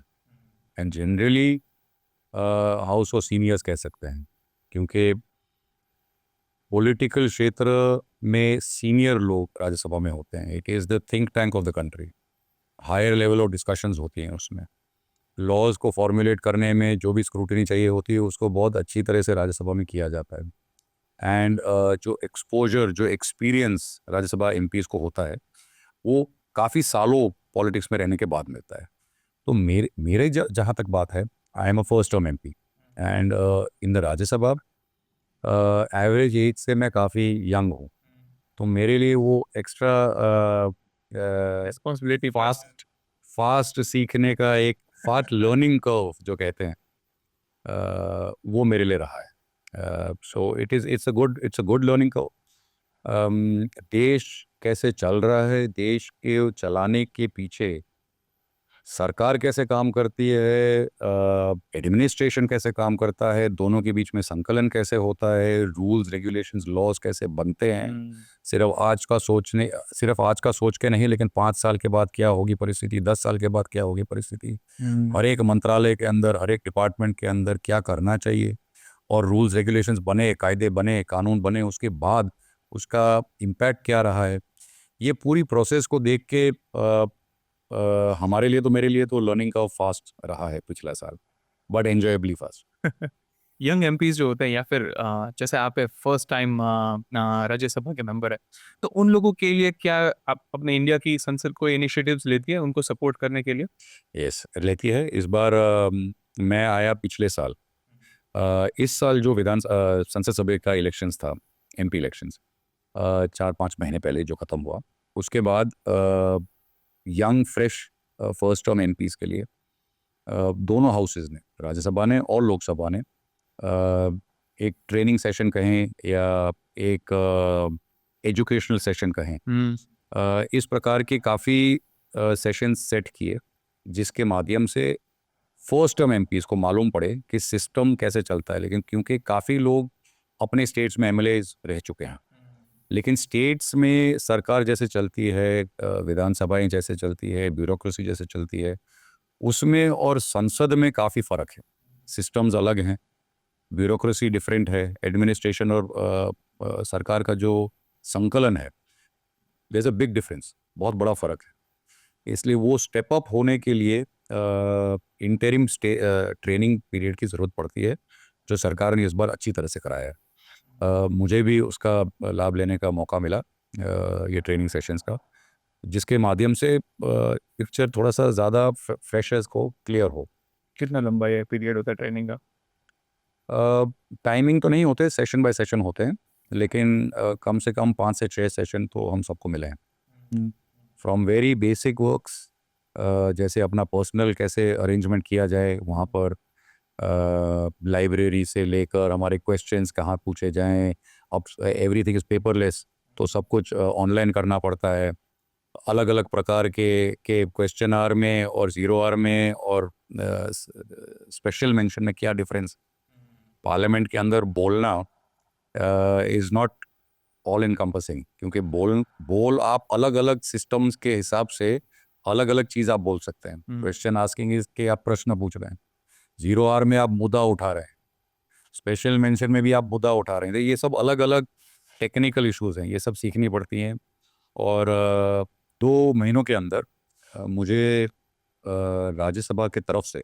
and generally house of seniors कह सकते हैं, क्योंकि पॉलिटिकल क्षेत्र में सीनियर लोग राज्यसभा में होते हैं। It is the think tank of the country. Higher level of discussions होती हैं उसमें। लॉज को फॉर्मुलेट करने में जो भी स्क्रूटनी चाहिए होती है उसको बहुत अच्छी तरह से राज्यसभा में किया जाता है। एंड जो एक्सपोजर, जो एक्सपीरियंस राज्यसभा एमपीज़ को होता है वो काफ़ी सालों पॉलिटिक्स में रहने के बाद मिलता है। तो मेरे मेरे जहाँ तक बात है, I am a first term MP and in the Rajya Sabha average age से मैं काफ़ी यंग हूँ, तो मेरे लिए वो एक्स्ट्रा रिस्पॉन्सिबिलिटी फास्ट सीखने का एक फास्ट लर्निंग कर्व जो कहते हैं, वो मेरे लिए रहा है। So it's a good learning curve. देश कैसे चल रहा है, देश के चलाने के पीछे सरकार कैसे काम करती है, एडमिनिस्ट्रेशन कैसे काम करता है, दोनों के बीच में संकलन कैसे होता है, रूल्स रेगुलेशंस लॉज कैसे बनते हैं, सिर्फ आज का सोच के नहीं, लेकिन 5 साल के बाद क्या होगी परिस्थिति, 10 साल के बाद क्या होगी परिस्थिति, हर एक मंत्रालय के अंदर, हर एक डिपार्टमेंट के अंदर क्या करना चाहिए, और रूल्स रेगुलेशंस बने, कायदे बने, कानून बने, उसके बाद उसका इम्पैक्ट क्या रहा है, ये पूरी प्रोसेस को देख के हमारे लिए तो, मेरे लिए तो लर्निंग का फास्ट रहा है पिछला साल, बट एंजॉयबली फास्ट। यंग एमपीज जो होते हैं या फिर जैसे आप फर्स्ट टाइम राज्यसभा के मेंबर है, तो उन लोगों के लिए क्या आप अपने इंडिया की संसद को इनिशिएटिव्स लेती है उनको सपोर्ट करने के लिए? यस, लेती है। इस बार मैं आया पिछले साल। इस साल जो संसद सभा का इलेक्शंस था, एमपी इलेक्शंस 4-5 महीने पहले जो ख़त्म हुआ, उसके बाद young fresh first term MPs के लिए दोनों हाउसेज ने, राज्यसभा ने और लोकसभा ने, एक ट्रेनिंग सेशन कहें या एक एजुकेशनल सेशन कहें, इस प्रकार के काफ़ी सेशन सेट किए, जिसके माध्यम से फर्स्ट टर्म एमपीज़ को मालूम पड़े कि सिस्टम कैसे चलता है। लेकिन क्योंकि काफ़ी लोग अपने स्टेट्स में एमएलएज रह चुके हैं, लेकिन स्टेट्स में सरकार जैसे चलती है, विधानसभाएं जैसे चलती है, ब्यूरोक्रेसी जैसे चलती है, उसमें और संसद में काफ़ी फ़र्क है। सिस्टम्स अलग हैं, ब्यूरोक्रेसी डिफरेंट है, एडमिनिस्ट्रेशन और सरकार का जो संकलन है, there is a big difference, बहुत बड़ा फ़र्क है। इसलिए वो स्टेप अप होने के लिए इंटरिम ट्रेनिंग पीरियड की ज़रूरत पड़ती है, जो सरकार ने इस बार अच्छी तरह से कराया है। मुझे भी उसका लाभ लेने का मौका मिला, ये ट्रेनिंग सेशंस का, जिसके माध्यम से पिक्चर थोड़ा सा ज़्यादा फ्रेशर्स को क्लियर हो। कितना लंबा ये पीरियड होता है ट्रेनिंग का? टाइमिंग तो नहीं होते, सेशन बाय सेशन होते हैं, लेकिन कम से कम 5 से 6 सेशन तो हम सबको मिले हैं। हम्म, फ्रॉम वेरी बेसिक वर्क्स, जैसे अपना पर्सनल कैसे अरेंजमेंट किया जाए वहाँ पर, लाइब्रेरी से लेकर हमारे क्वेश्चंस कहाँ पूछे जाएं। अब एवरीथिंग इज़ पेपरलेस, तो सब कुछ ऑनलाइन करना पड़ता है। अलग अलग प्रकार के क्वेश्चन आर में और ज़ीरो आर में और स्पेशल मेंशन में क्या डिफरेंस। पार्लियामेंट के अंदर बोलना इज़ नॉट ऑल इनकम्पसिंग, क्योंकि बोल आप अलग अलग सिस्टम्स के हिसाब से अलग अलग चीज़ आप बोल सकते हैं। क्वेश्चन आस्किंग इज के आप प्रश्न पूछ रहे हैं, ज़ीरो आर में आप मुद्दा उठा रहे हैं, स्पेशल मेंशन में भी आप मुद्दा उठा रहे हैं। तो ये सब अलग अलग टेक्निकल इश्यूज हैं, ये सब सीखनी पड़ती हैं। और 2 महीनों के अंदर मुझे राज्यसभा की तरफ से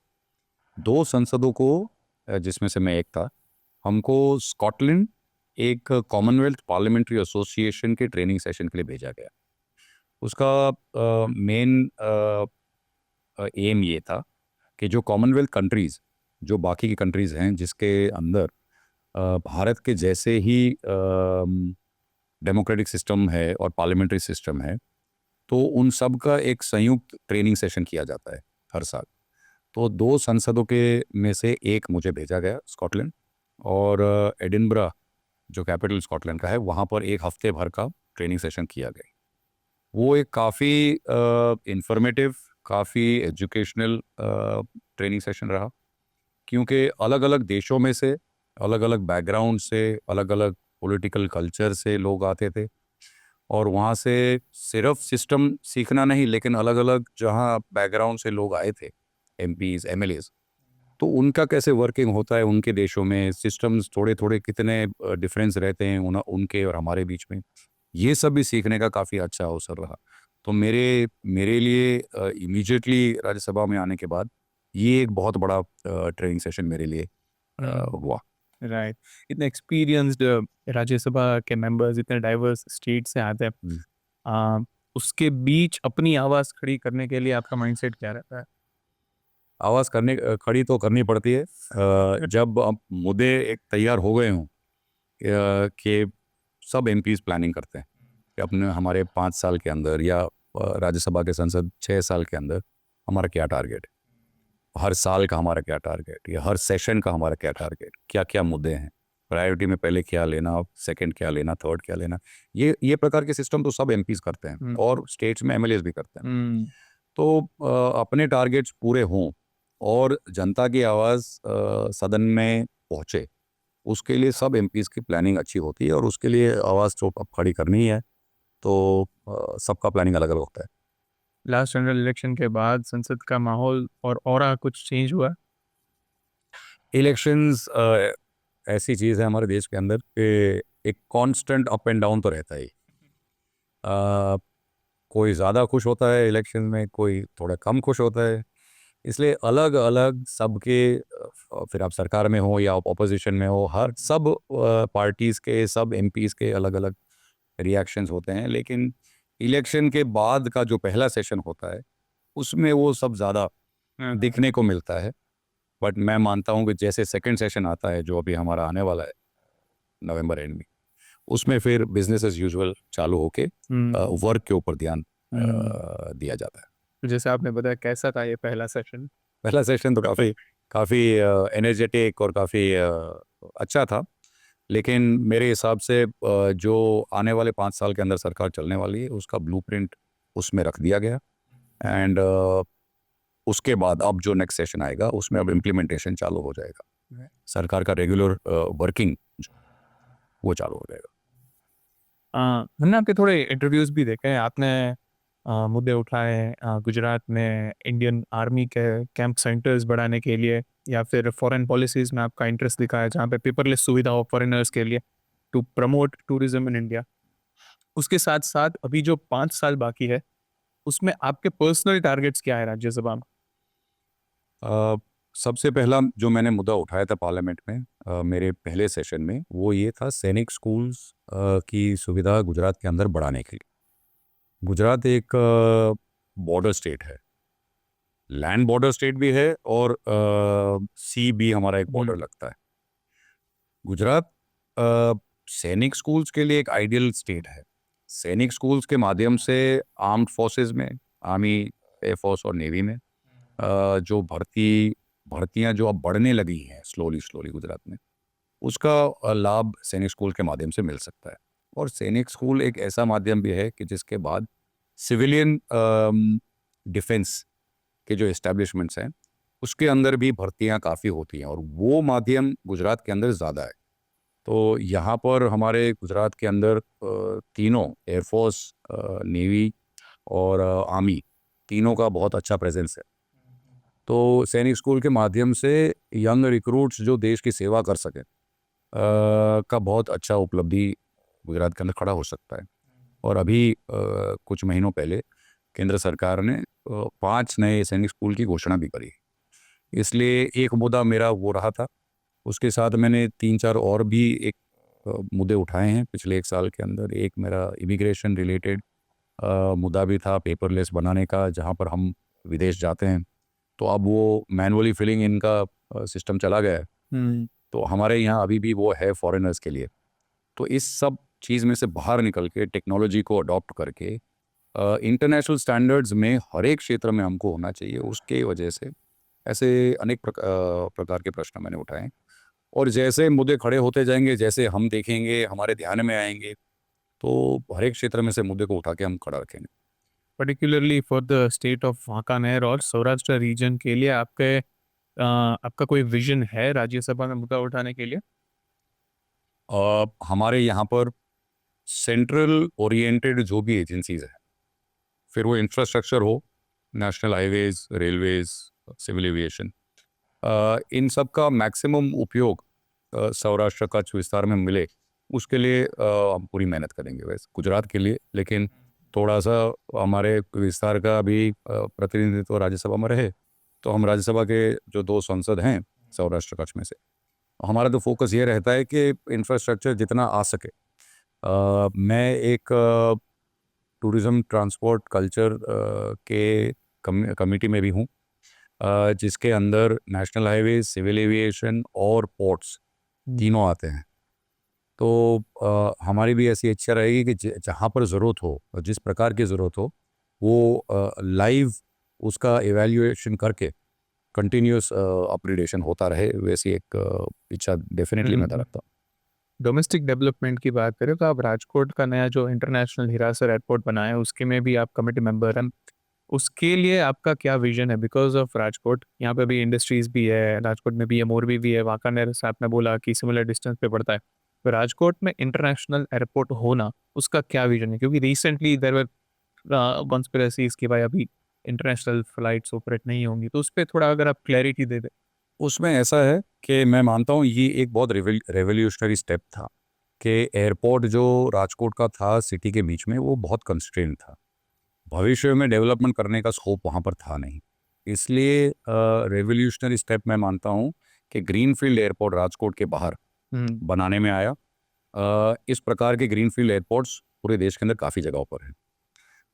2 संसदों को, जिसमें से मैं एक था, हमको स्कॉटलैंड एक कॉमनवेल्थ पार्लियामेंट्री एसोसिएशन के ट्रेनिंग सेशन के लिए भेजा गया। उसका मेन एम ये था कि जो कॉमनवेल्थ कंट्रीज़, जो बाकी की कंट्रीज़ हैं जिसके अंदर भारत के जैसे ही डेमोक्रेटिक सिस्टम है और पार्लियामेंट्री सिस्टम है, तो उन सब का एक संयुक्त ट्रेनिंग सेशन किया जाता है हर साल। तो 2 संसदों के में से एक मुझे भेजा गया, स्कॉटलैंड, और एडिनबरा जो कैपिटल स्कॉटलैंड का है, वहाँ पर 1 हफ्ते भर का ट्रेनिंग सेशन किया गया। वो एक काफ़ी इंफॉर्मेटिव, काफ़ी एजुकेशनल ट्रेनिंग सेशन रहा, क्योंकि अलग अलग देशों में से, अलग अलग बैकग्राउंड से, अलग अलग पॉलिटिकल कल्चर से लोग आते थे। और वहाँ से सिर्फ सिस्टम सीखना नहीं, लेकिन अलग अलग जहाँ बैकग्राउंड से लोग आए थे, एमपीज, एमएलएज, तो उनका कैसे वर्किंग होता है उनके देशों में, सिस्टम्स थोड़े थोड़े कितने डिफरेंस रहते हैं उनके और हमारे बीच में, ये सब भी सीखने का काफ़ी अच्छा अवसर रहा। तो मेरे मेरे लिए इमीडिएटली राज्यसभा में आने के बाद ये एक बहुत बड़ा ट्रेनिंग सेशन मेरे लिए हुआ। राइट। इतने एक्सपीरियंस्ड राज्यसभा के मेंबर्स इतने डाइवर्स स्टेट से आते हैं, आ, उसके बीच अपनी आवाज़ खड़ी करने के लिए आपका माइंडसेट क्या रहता है? आवाज़ खड़ी तो करनी पड़ती है जब अब मुद्दे एक तैयार हो गए हों, कि सब एमपीज प्लानिंग करते हैं कि अपने हमारे 5 साल के अंदर या राज्यसभा के संसद 6 साल के अंदर हमारा क्या टारगेट है, हर साल का हमारा क्या टारगेट, या हर सेशन का हमारा क्या टारगेट, क्या क्या मुद्दे हैं, प्रायोरिटी में पहले क्या लेना, सेकंड क्या लेना, थर्ड क्या लेना। ये प्रकार के सिस्टम तो सब एमपीज करते हैं और स्टेट्स में एमएलएज भी करते हैं। तो अपने टारगेट्स पूरे हों और जनता की आवाज़ सदन में पहुँचे, उसके लिए सब एमपीज की प्लानिंग अच्छी होती है, और उसके लिए आवाज़ तो अब खड़ी करनी ही है, तो सबका प्लानिंग अलग अलग होता है। लास्ट जनरल इलेक्शन के बाद संसद का माहौल और ऑरा कुछ चेंज हुआ? इलेक्शंस ऐसी चीज़ है हमारे देश के अंदर कि एक कांस्टेंट अप एंड डाउन तो रहता ही। कोई ज़्यादा खुश होता है इलेक्शन में, कोई थोड़ा कम खुश होता है, इसलिए अलग अलग सबके फिर आप सरकार में हो या ऑपोजिशन में हो, हर सब पार्टीज़ के, सब एमपीज़ के अलग अलग रिएक्शंस होते हैं। लेकिन इलेक्शन के बाद का जो पहला सेशन होता है, उसमें वो सब ज़्यादा दिखने को मिलता है। बट मैं मानता हूँ कि जैसे सेकंड सेशन आता है, जो अभी हमारा आने वाला है नवंबर एंड में, उसमें फिर बिजनेस एज यूजुअल चालू होके वर्क के ऊपर ध्यान दिया जाता है। तो जैसे आपने बताया, कैसा था ये पहला सेशन? पहला सेशन तो काफ़ी काफ़ी एनर्जेटिक और काफ़ी अच्छा था, लेकिन मेरे हिसाब से जो आने वाले 5 साल के अंदर सरकार चलने वाली है, उसका ब्लूप्रिंट उसमें रख दिया गया। एंड उसके बाद अब जो नेक्स्ट सेशन आएगा, उसमें अब इम्प्लीमेंटेशन चालू हो जाएगा, सरकार का रेगुलर वर्किंग वो चालू हो जाएगा। हमने आपके थोड़े इंटरव्यूज भी देखे हैं, आपने मुद्दे उठाए हैं, गुजरात में इंडियन आर्मी के कैंप सेंटर्स बढ़ाने के लिए, या फिर फॉरेन पॉलिसीज में आपका इंटरेस्ट दिखाया जहाँ पे पेपरलेस सुविधा हो फॉरेनर्स के लिए, to promote tourism in India. उसके साथ साथ अभी जो 5 साल बाकी है, उसमें आपके पर्सनल टारगेट्स क्या है राज्यसभा में? सबसे पहला जो मैंने मुद्दा उठाया था पार्लियामेंट में मेरे पहले सेशन में, वो ये था सैनिक स्कूल्स की सुविधा गुजरात के अंदर बढ़ाने के लिए। गुजरात एक बॉर्डर स्टेट है, लैंड बॉर्डर स्टेट भी है और सी भी हमारा एक बॉर्डर लगता है। गुजरात सैनिक स्कूल्स के लिए एक आइडियल स्टेट है। सैनिक स्कूल्स के माध्यम से आर्म्ड फोर्सेस में, आर्मी, एयरफोर्स और नेवी में जो भर्तियां जो अब बढ़ने लगी हैं स्लोली गुजरात में, उसका लाभ सैनिक स्कूल के माध्यम से मिल सकता है। और सैनिक स्कूल एक ऐसा माध्यम भी है कि जिसके बाद सिविलियन डिफेंस के जो एस्टेब्लिशमेंट्स हैं उसके अंदर भी भर्तियां काफ़ी होती हैं, और वो माध्यम गुजरात के अंदर ज़्यादा है। तो यहाँ पर हमारे गुजरात के अंदर तीनों, एयरफोर्स, नेवी और आर्मी, तीनों का बहुत अच्छा प्रेजेंस है। तो सैनिक स्कूल के माध्यम से यंग रिक्रूट्स जो देश की सेवा कर सकें का बहुत अच्छा उपलब्धि गुजरात के अंदर खड़ा हो सकता है। और अभी कुछ महीनों पहले केंद्र सरकार ने 5 नए सैनिक स्कूल की घोषणा भी करी। इसलिए एक मुद्दा मेरा वो रहा था, उसके साथ मैंने 3-4 और भी एक मुद्दे उठाए हैं पिछले 1 साल के अंदर। एक मेरा इमिग्रेशन रिलेटेड मुद्दा भी था, पेपरलेस बनाने का, जहाँ पर हम विदेश जाते हैं तो अब वो मैनुअली फिलिंग इनका सिस्टम चला गया है। तो हमारे यहाँ अभी भी वो है फॉरेनर्स के लिए। तो इस सब चीज़ में से बाहर निकल के टेक्नोलॉजी को अडॉप्ट करके इंटरनेशनल स्टैंडर्ड्स में हर एक क्षेत्र में हमको होना चाहिए। उसके वजह से ऐसे अनेक प्रकार के प्रश्न मैंने उठाए, और जैसे मुद्दे खड़े होते जाएंगे, जैसे हम देखेंगे, हमारे ध्यान में आएंगे, तो हर एक क्षेत्र में से मुद्दे को उठा के हम खड़ा रखेंगे। Particularly for the state of Wankaner और सौराष्ट्र रीजन के लिए आपका कोई विजन है राज्यसभा में मुद्दा उठाने के लिए? हमारे यहाँ पर सेंट्रल ओरिएंटेड जो भी एजेंसीज हैं, फिर वो इंफ्रास्ट्रक्चर हो, national highways, railways, civil aviation, इन सब का मैक्सिमम उपयोग सौराष्ट्र कच्छ विस्तार में मिले, उसके लिए हम पूरी मेहनत करेंगे वैसे गुजरात के लिए। लेकिन थोड़ा सा हमारे विस्तार का भी प्रतिनिधित्व राज्यसभा में रहे, तो हम राज्यसभा के जो 2 सांसद हैं सौराष्ट्र कच्छ में से, हमारा तो फोकस ये रहता है कि इंफ्रास्ट्रक्चर जितना आ सके। मैं एक टूरिज़्म, ट्रांसपोर्ट, कल्चर के कमेटी में भी हूँ, जिसके अंदर नेशनल हाईवे, सिविल एविएशन और पोर्ट्स तीनों आते हैं। तो हमारी भी ऐसी इच्छा रहेगी कि जहाँ पर ज़रूरत हो, जिस प्रकार की ज़रूरत हो, वो लाइव उसका एवेल्युएशन करके कंटिन्यूस अपग्रेडेशन होता रहे, वैसी एक इच्छा डेफिनेटली मैं रखता हूँ। डोमेस्टिक डेवलपमेंट की बात करें तो आप राजकोट का नया जो इंटरनेशनल हिरासर एयरपोर्ट बना है उसके में भी आप कमेटी मेंबर हैं। उसके लिए आपका क्या विजन है? बिकॉज ऑफ राजकोट, यहाँ पे भी इंडस्ट्रीज भी है, राजकोट में भी है, मोरबी भी है, वांकानेर से आपने बोला कि सिमिलर डिस्टेंस पे पड़ता है। तो राजकोट में इंटरनेशनल एयरपोर्ट होना, उसका क्या विजन है? क्योंकि रिसेंटली देयर वर कॉन्स्पिरेसीज कि भाई अभी इंटरनेशनल फ्लाइट्स ऑपरेट नहीं होंगी, तो उस पर थोड़ा अगर आप क्लैरिटी दे दें। उसमें ऐसा है कि मैं मानता हूँ ये एक बहुत रेवोल्यूशनरी स्टेप था कि एयरपोर्ट जो राजकोट का था सिटी के बीच में, वो बहुत कंस्ट्रेंट था। भविष्य में डेवलपमेंट करने का स्कोप वहाँ पर था नहीं। इसलिए रेवोल्यूशनरी स्टेप मैं मानता हूँ कि ग्रीनफील्ड एयरपोर्ट राजकोट के बाहर बनाने में आया। इस प्रकार के ग्रीनफील्ड एयरपोर्ट्स पूरे देश के अंदर काफ़ी जगहों पर हैं,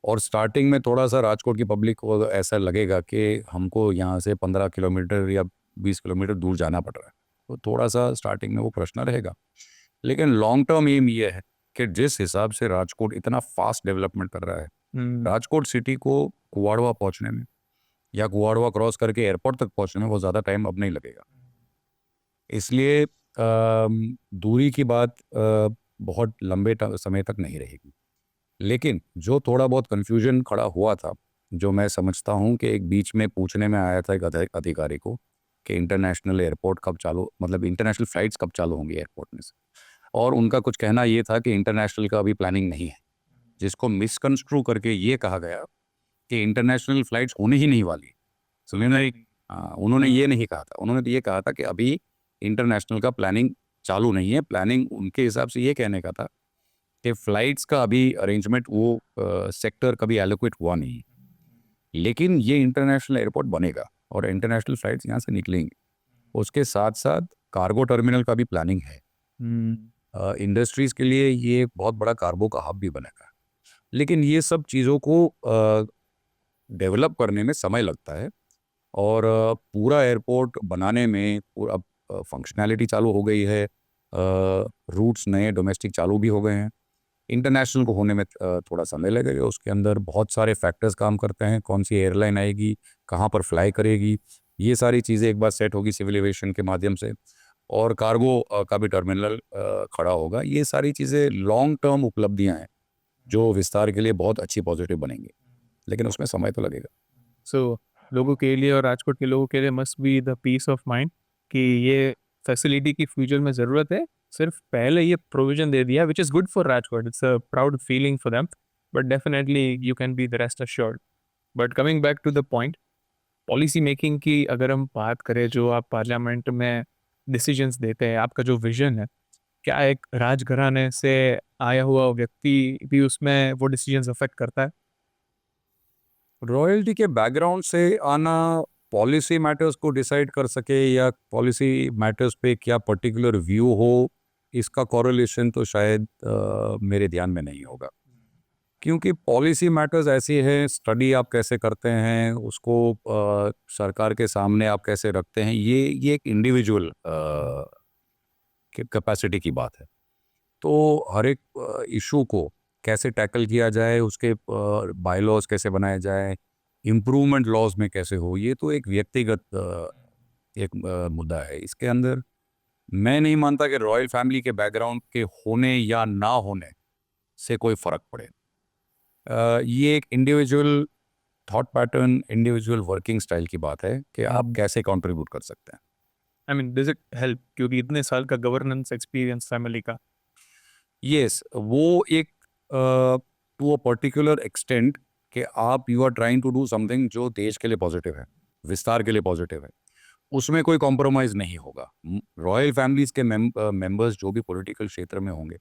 और स्टार्टिंग में थोड़ा सा राजकोट की पब्लिक को ऐसा लगेगा कि हमको यहाँ से 15 किलोमीटर या 20 किलोमीटर दूर जाना पड़ रहा है, तो थोड़ा सा स्टार्टिंग में वो प्रश्न रहेगा। लेकिन लॉन्ग टर्म एम ये है कि जिस हिसाब से राजकोट इतना फास्ट डेवलपमेंट कर रहा है, राजकोट सिटी को कुवाड़वा पहुंचने में या कुवाड़वा क्रॉस करके एयरपोर्ट तक पहुंचने में वो ज़्यादा टाइम अब नहीं लगेगा। इसलिए दूरी की बात बहुत लंबे समय तक नहीं रहेगी। लेकिन जो थोड़ा बहुत कन्फ्यूजन खड़ा हुआ था, जो मैं समझता हूँ कि एक बीच में पूछने में आया था एक अधिकारी को कि इंटरनेशनल एयरपोर्ट कब चालू, मतलब इंटरनेशनल फ़्लाइट्स कब चालू होंगी एयरपोर्ट में से, और उनका कुछ कहना ये था कि इंटरनेशनल का अभी प्लानिंग नहीं है, जिसको मिसकंस्ट्रू करके ये कहा गया कि इंटरनेशनल फ़्लाइट्स होने ही नहीं वाली। सुनिए ना, उन्होंने ये नहीं कहा था। उन्होंने तो ये कहा था कि अभी इंटरनेशनल का प्लानिंग चालू नहीं है। प्लानिंग उनके हिसाब से ये कहने का था कि फ़्लाइट्स का अभी अरेंजमेंट वो सेक्टर कभी एलोकेट हुआ नहीं, लेकिन ये इंटरनेशनल एयरपोर्ट बनेगा। और इंटरनेशनल फ्लाइट्स यहाँ से निकलेंगी। उसके साथ साथ कार्गो टर्मिनल का भी प्लानिंग है। इंडस्ट्रीज़ के लिए ये एक बहुत बड़ा कार्गो का हब भी बनेगा। लेकिन ये सब चीज़ों को डेवलप करने में समय लगता है और पूरा एयरपोर्ट बनाने में पूरा फंक्शनैलिटी चालू हो गई है, रूट्स नए डोमेस्टिक चालू भी हो गए हैं। इंटरनेशनल को होने में थोड़ा समय लगेगा। उसके अंदर बहुत सारे फैक्टर्स काम करते हैं, कौन सी एयरलाइन आएगी, कहाँ पर फ्लाई करेगी, ये सारी चीज़ें एक बार सेट होगी सिविल एविएशन के माध्यम से, और कार्गो का भी टर्मिनल खड़ा होगा। ये सारी चीज़ें लॉन्ग टर्म उपलब्धियाँ हैं जो विस्तार के लिए बहुत अच्छी पॉजिटिव बनेंगी, लेकिन उसमें समय तो लगेगा। सो लोगों के लिए और राजकोट के लोगों के लिए must be the peace of mind कि ये फैसिलिटी की फ्यूचर में ज़रूरत है। सिर्फ पहले ये प्रोविजन दे दिया, which is good for Rajkot, it's a proud feeling for them, but definitely you can be the rest assured. But coming back to the point, policy making की अगर हम बात करें, जो आप पार्लियामेंट में डिसीजंस देते हैं, आपका जो विजन है, क्या एक राजघराने से आया हुआ व्यक्ति भी उसमें वो डिसीजंस अफेक्ट करता है? रॉयल्टी के बैकग्राउंड से आना पॉलिसी मैटर्स को डिसाइड कर सके या पॉलिसी मैटर्स पे क्या पर्टिकुलर व्यू हो, इसका कॉरिलेशन तो शायद मेरे ध्यान में नहीं होगा। क्योंकि पॉलिसी मैटर्स ऐसी है, स्टडी आप कैसे करते हैं उसको सरकार के सामने आप कैसे रखते हैं, ये एक इंडिविजुअल कैपेसिटी की बात है। तो हर एक इशू को कैसे टैकल किया जाए, उसके बायलॉज कैसे बनाए जाए, इम्प्रूवमेंट लॉज में कैसे हो, ये तो एक व्यक्तिगत मुद्दा है। इसके अंदर मैं नहीं मानता कि रॉयल फैमिली के बैकग्राउंड के होने या ना होने से कोई फ़र्क पड़े। ये एक individual thought pattern, individual working style की बात है कि आप कैसे कंट्रीब्यूट कर सकते हैं। I mean does it help, क्योंकि इतने साल का गवर्नेंस एक्सपीरियंस फैमिली का। यस, वो एक टू अ पर्टिकुलर एक्सटेंट कि आप you are trying to do something जो देश के लिए पॉजिटिव है, विस्तार के लिए पॉजिटिव है, उसमें कोई कॉम्प्रोमाइज़ नहीं होगा। रॉयल फैमिलीज़ के मेंबर्स जो भी पॉलिटिकल क्षेत्र में होंगे,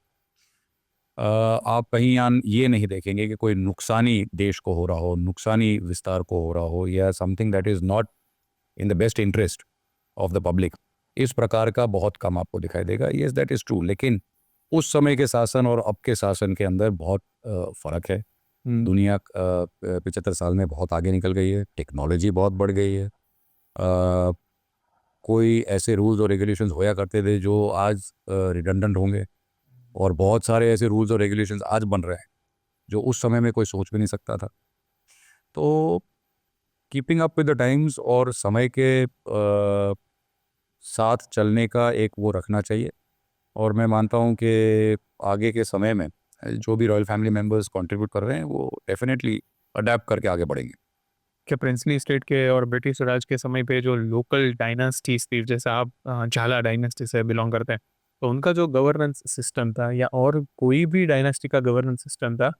आप कहीं यहाँ ये नहीं देखेंगे कि कोई नुकसानी देश को हो रहा हो, नुकसानी विस्तार को हो रहा हो, या something that is not in the best interest of the public. इस प्रकार का बहुत कम आपको दिखाई देगा। Yes, that is true. लेकिन उस समय के शासन और अब के शासन के अंदर बहुत फ़र्क है। दुनिया 75 साल में बहुत आगे निकल गई है, टेक्नोलॉजी बहुत बढ़ गई है। कोई ऐसे रूल्स और रेगुलेशंस होया करते थे जो आज रिडंडेंट होंगे, और बहुत सारे ऐसे रूल्स और रेगुलेशंस आज बन रहे हैं जो उस समय में कोई सोच भी नहीं सकता था। तो keeping up with the times और समय के साथ चलने का एक वो रखना चाहिए, और मैं मानता हूँ कि आगे के समय में जो भी रॉयल फैमिली मेंबर्स कंट्रीब्यूट कर रहे हैं वो डेफिनेटली अडेप्ट करके आगे बढ़ेंगे। क्या प्रिंसली स्टेट के और ब्रिटिश राज के समय पे जो लोकल डायनास्टीज थी, जैसे आप झाला डायनास्टी से बिलोंग करते हैं, तो उनका जो गवर्नेंस सिस्टम था या और कोई भी डायनास्टी का गवर्नेंस सिस्टम था,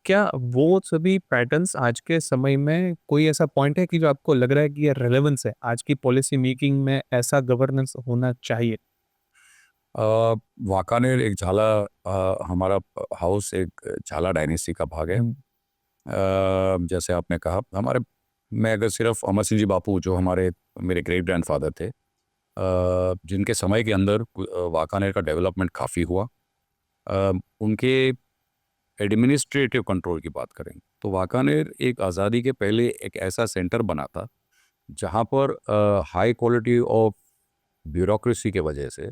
क्या वो सभी पैटर्न्स आज के समय में कोई ऐसा पॉइंट है कि जो आपको लग रहा है कि ये रेलेवेंस है, आज की पॉलिसी मेकिंग में ऐसा गवर्नेंस होना चाहिए? वाकानेर एक झाला हमारा हाउस एक झाला डायनेस्टी का भाग है। जैसे आपने कहा, हमारे मैं अगर सिर्फ अमर सिंह जी बापू जो हमारे मेरे ग्रेट ग्रैंडफादर थे, जिनके समय के अंदर वाकानेर का डेवलपमेंट काफ़ी हुआ, उनके एडमिनिस्ट्रेटिव कंट्रोल की बात करें तो वाकानेर एक आज़ादी के पहले एक ऐसा सेंटर बना था जहाँ पर हाई क्वालिटी ऑफ ब्यूरोक्रेसी के वजह से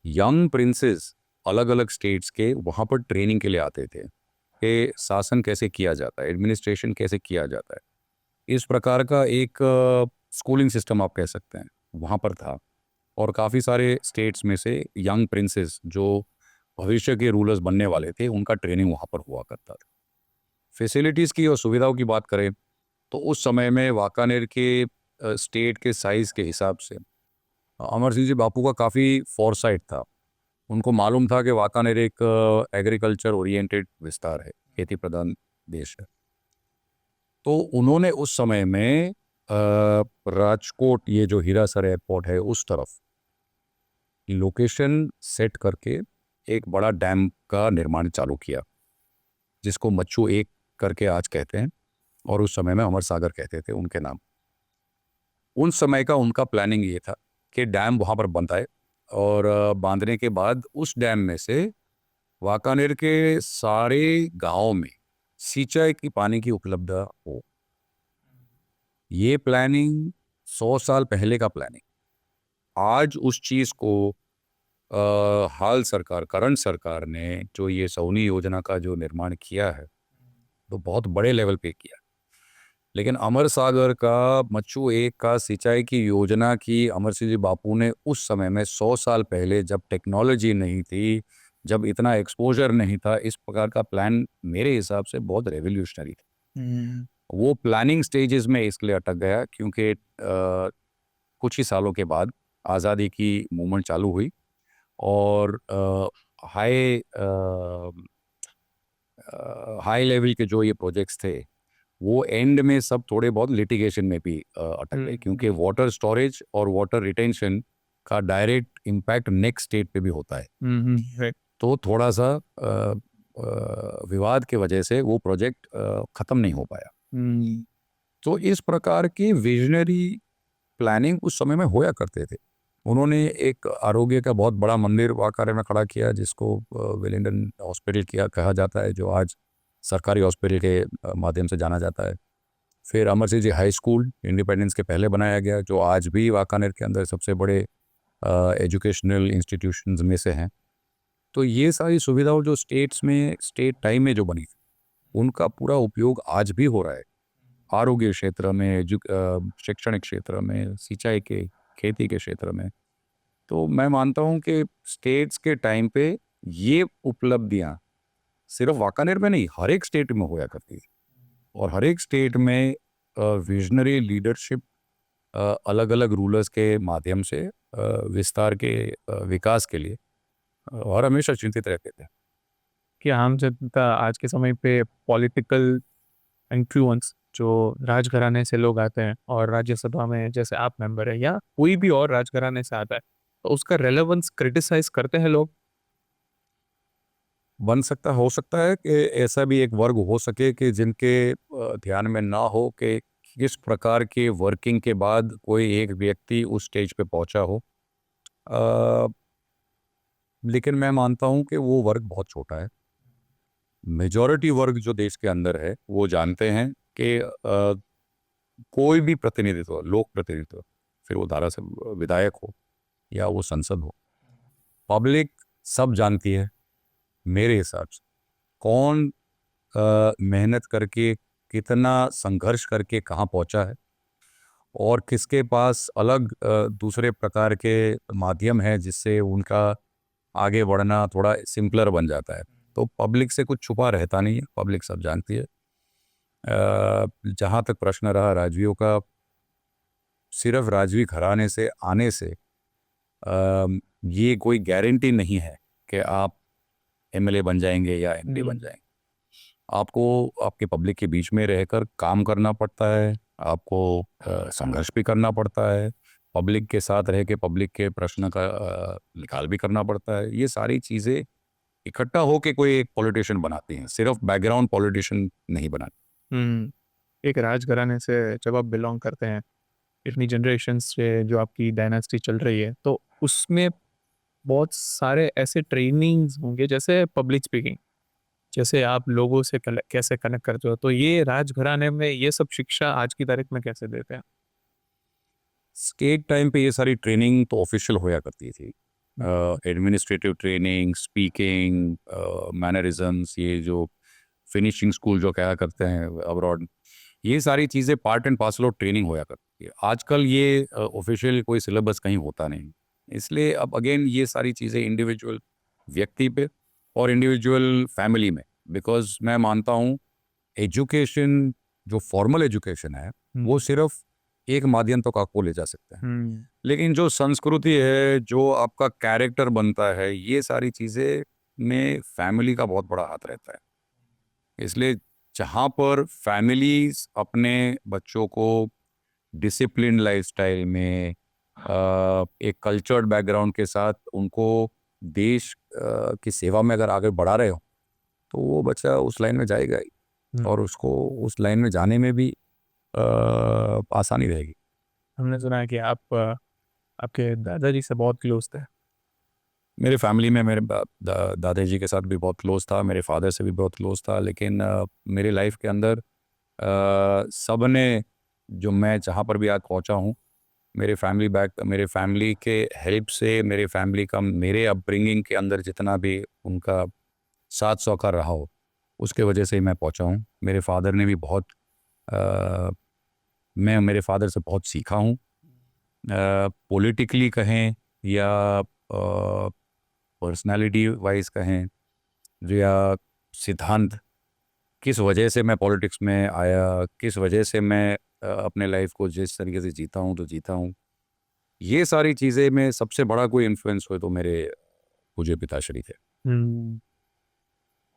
यंग प्रिंसेस अलग अलग स्टेट्स के वहाँ पर ट्रेनिंग के लिए आते थे कि शासन कैसे किया जाता है, एडमिनिस्ट्रेशन कैसे किया जाता है। इस प्रकार का एक स्कूलिंग सिस्टम आप कह सकते हैं वहाँ पर था, और काफ़ी सारे स्टेट्स में से यंग प्रिंसेस जो भविष्य के रूलर्स बनने वाले थे उनका ट्रेनिंग वहाँ पर हुआ करता था। फैसिलिटीज़ की और सुविधाओं की बात करें तो उस समय में वाकानेर के स्टेट के साइज़ के हिसाब से अमर सिंह जी बापू का काफ़ी फोरसाइट था। उनको मालूम था कि वाकानेर एक एग्रीकल्चर ओरिएंटेड विस्तार है, खेती प्रधान देश है। तो उन्होंने उस समय में राजकोट, ये जो हीरासर एयरपोर्ट है, उस तरफ लोकेशन सेट करके एक बड़ा डैम का निर्माण चालू किया, जिसको मच्छु 1 करके आज कहते हैं, और उस समय में अमर सागर कहते थे उनके नाम। उन समय का उनका प्लानिंग ये था कि डैम वहाँ पर बनता है और बांधने के बाद उस डैम में से वाकानेर के सारे गांव में सिंचाई की पानी की उपलब्धता हो। ये प्लानिंग 100 साल पहले का प्लानिंग आज उस चीज़ को हाल सरकार करंट सरकार ने जो ये सौनी योजना का जो निर्माण किया है तो बहुत बड़े लेवल पे किया। लेकिन अमर सागर का मच्छु एक का सिंचाई की योजना की अमर सिंह जी बापू ने उस समय में 100 साल पहले, जब टेक्नोलॉजी नहीं थी, जब इतना एक्सपोजर नहीं था, इस प्रकार का प्लान मेरे हिसाब से बहुत रेवोल्यूशनरी था। वो प्लानिंग स्टेजेस में इसलिए अटक गया क्योंकि कुछ ही सालों के बाद आज़ादी की मूवमेंट चालू हुई और हाई हाई लेवल के जो ये प्रोजेक्ट्स थे वो एंड में सब थोड़े बहुत लिटिगेशन में भी अटक गए क्योंकि वाटर स्टोरेज और वाटर रिटेंशन का डायरेक्ट इम्पैक्ट नेक्स्ट स्टेट पे भी होता है। तो थोड़ा सा विवाद के वजह से वो प्रोजेक्ट ख़त्म नहीं हो पाया। तो इस प्रकार की विजनरी प्लानिंग उस समय में होया करते थे। उन्होंने एक आरोग्य का बहुत बड़ा मंदिर वाकाने में खड़ा किया जिसको वेलिंगटन हॉस्पिटल किया कहा जाता है, जो आज सरकारी हॉस्पिटल के माध्यम से जाना जाता है। फिर Amar Singh ji high school independence के पहले बनाया गया, जो आज भी वाकानेर के अंदर सबसे बड़े एजुकेशनल इंस्टीट्यूशंस में से हैं। तो ये सारी सुविधाओं जो स्टेट्स में स्टेट टाइम में जो बनी उनका पूरा उपयोग आज भी हो रहा है आरोग्य क्षेत्र में, शैक्षणिक क्षेत्र में, सिंचाई के, खेती के क्षेत्र में। तो मैं मानता हूँ कि स्टेट्स के टाइम पे ये उपलब्धियाँ सिर्फ वाकानेर में नहीं हर एक स्टेट में होया करती है और हर एक स्टेट में विजनरी लीडरशिप अलग अलग रूलर्स के माध्यम से विस्तार के विकास के लिए और हमेशा चिंतित रहते थे कि आम जनता आज के समय पे पॉलिटिकल इन्फ्लुएंस जो राजघराने से लोग आते हैं और राज्यसभा में जैसे आप मेंबर है या कोई भी और राजघराने से आता है तो उसका रेलेवेंस क्रिटिसाइज करते हैं लोग। बन सकता हो सकता है कि ऐसा भी एक वर्ग हो सके कि जिनके ध्यान में ना हो कि किस प्रकार के वर्किंग के बाद कोई एक व्यक्ति उस स्टेज पे पहुंचा हो। लेकिन मैं मानता हूं कि वो वर्ग बहुत छोटा है। मेजॉरिटी वर्ग जो देश के अंदर है वो जानते हैं कि कोई भी प्रतिनिधित्व, लोक प्रतिनिधित्व, फिर वो धारा से विधायक हो या वो संसद हो, पब्लिक सब जानती है मेरे हिसाब से कौन मेहनत करके कितना संघर्ष करके कहाँ पहुँचा है और किसके पास अलग दूसरे प्रकार के माध्यम है जिससे उनका आगे बढ़ना थोड़ा सिंपलर बन जाता है। तो पब्लिक से कुछ छुपा रहता नहीं है, पब्लिक सब जानती है। जहाँ तक प्रश्न रहा राजवियों का, सिर्फ राजवी घराने से आने से ये कोई गारंटी नहीं है कि आप एमएलए बन जाएंगे या एमपी बन जाएंगे। आपको आपके पब्लिक के बीच में रहकर काम करना पड़ता है, आपको संघर्ष भी करना पड़ता है, पब्लिक के साथ रह के पब्लिक के प्रश्न का निकाल भी करना पड़ता है। ये सारी चीज़ें इकट्ठा हो के कोई एक पॉलिटिशियन बनाती हैं, सिर्फ बैकग्राउंड पॉलिटिशियन नहीं बनाती। एक राजघराने से जब आप बिलोंग करते हैं, इतनी जनरेशन से जो आपकी डायनेस्टी चल रही है, तो उसमें बहुत सारे ऐसे ट्रेनिंग्स होंगे जैसे पब्लिक स्पीकिंग, जैसे आप लोगों से कैसे कनेक्ट करते हो, तो ये राजघराने में ये सब शिक्षा आज की तारीख में कैसे देते हैं? स्टेट टाइम पे ये सारी ट्रेनिंग तो ऑफिशियल होया करती थी, एडमिनिस्ट्रेटिव ट्रेनिंग, स्पीकिंग, मैनरिज्म्स, ये जो फिनिशिंग स्कूल जो क्या करते हैं अब्रॉड, ये सारी चीज़ें part and parcel of training होया करती है। आजकल ये ऑफिशियल कोई सिलेबस कहीं होता नहीं, इसलिए अब अगेन ये सारी चीज़ें इंडिविजुअल व्यक्ति पे और इंडिविजुअल फैमिली में, बिकॉज मैं मानता हूँ एजुकेशन जो फॉर्मल एजुकेशन है वो सिर्फ एक माध्यम तक आपको ले जा सकता है, लेकिन जो संस्कृति है, जो आपका कैरेक्टर बनता है, ये सारी चीज़ें में फैमिली का बहुत बड़ा हाथ रहता है। इसलिए जहाँ पर फैमिलीज अपने बच्चों को डिसिप्लिन लाइफस्टाइल में एक कल्चर्ड बैकग्राउंड के साथ उनको देश की सेवा में अगर आगे बढ़ा रहे हो तो वो बच्चा उस लाइन में जाएगा ही और उसको उस लाइन में जाने में भी आसानी रहेगी। हमने सुना है कि आप आपके दादाजी से बहुत क्लोज थे। मेरे फैमिली में मेरे दादाजी के साथ भी बहुत क्लोज था, मेरे फादर से भी बहुत क्लोज था, लेकिन मेरी लाइफ के अंदर सब ने, जो मैं जहाँ पर भी आज पहुँचा हूँ, मेरे फैमिली के हेल्प से, मेरे फैमिली का मेरे अपब्रिंगिंग के अंदर जितना भी उनका साथ सौखा रहा हो, उसके वजह से ही मैं पहुँचा हूँ। मेरे फादर ने भी बहुत मैं मेरे फादर से बहुत सीखा हूँ। पॉलिटिकली कहें या पर्सनालिटी वाइज कहें या सिद्धांत, किस वजह से मैं पॉलिटिक्स में आया, किस वजह से मैं अपने लाइफ को जिस तरीके से जीता हूँ, ये सारी चीज़ें में सबसे बड़ा कोई इन्फ्लुएंस हुए तो मेरे पूज्य पिताश्री थे।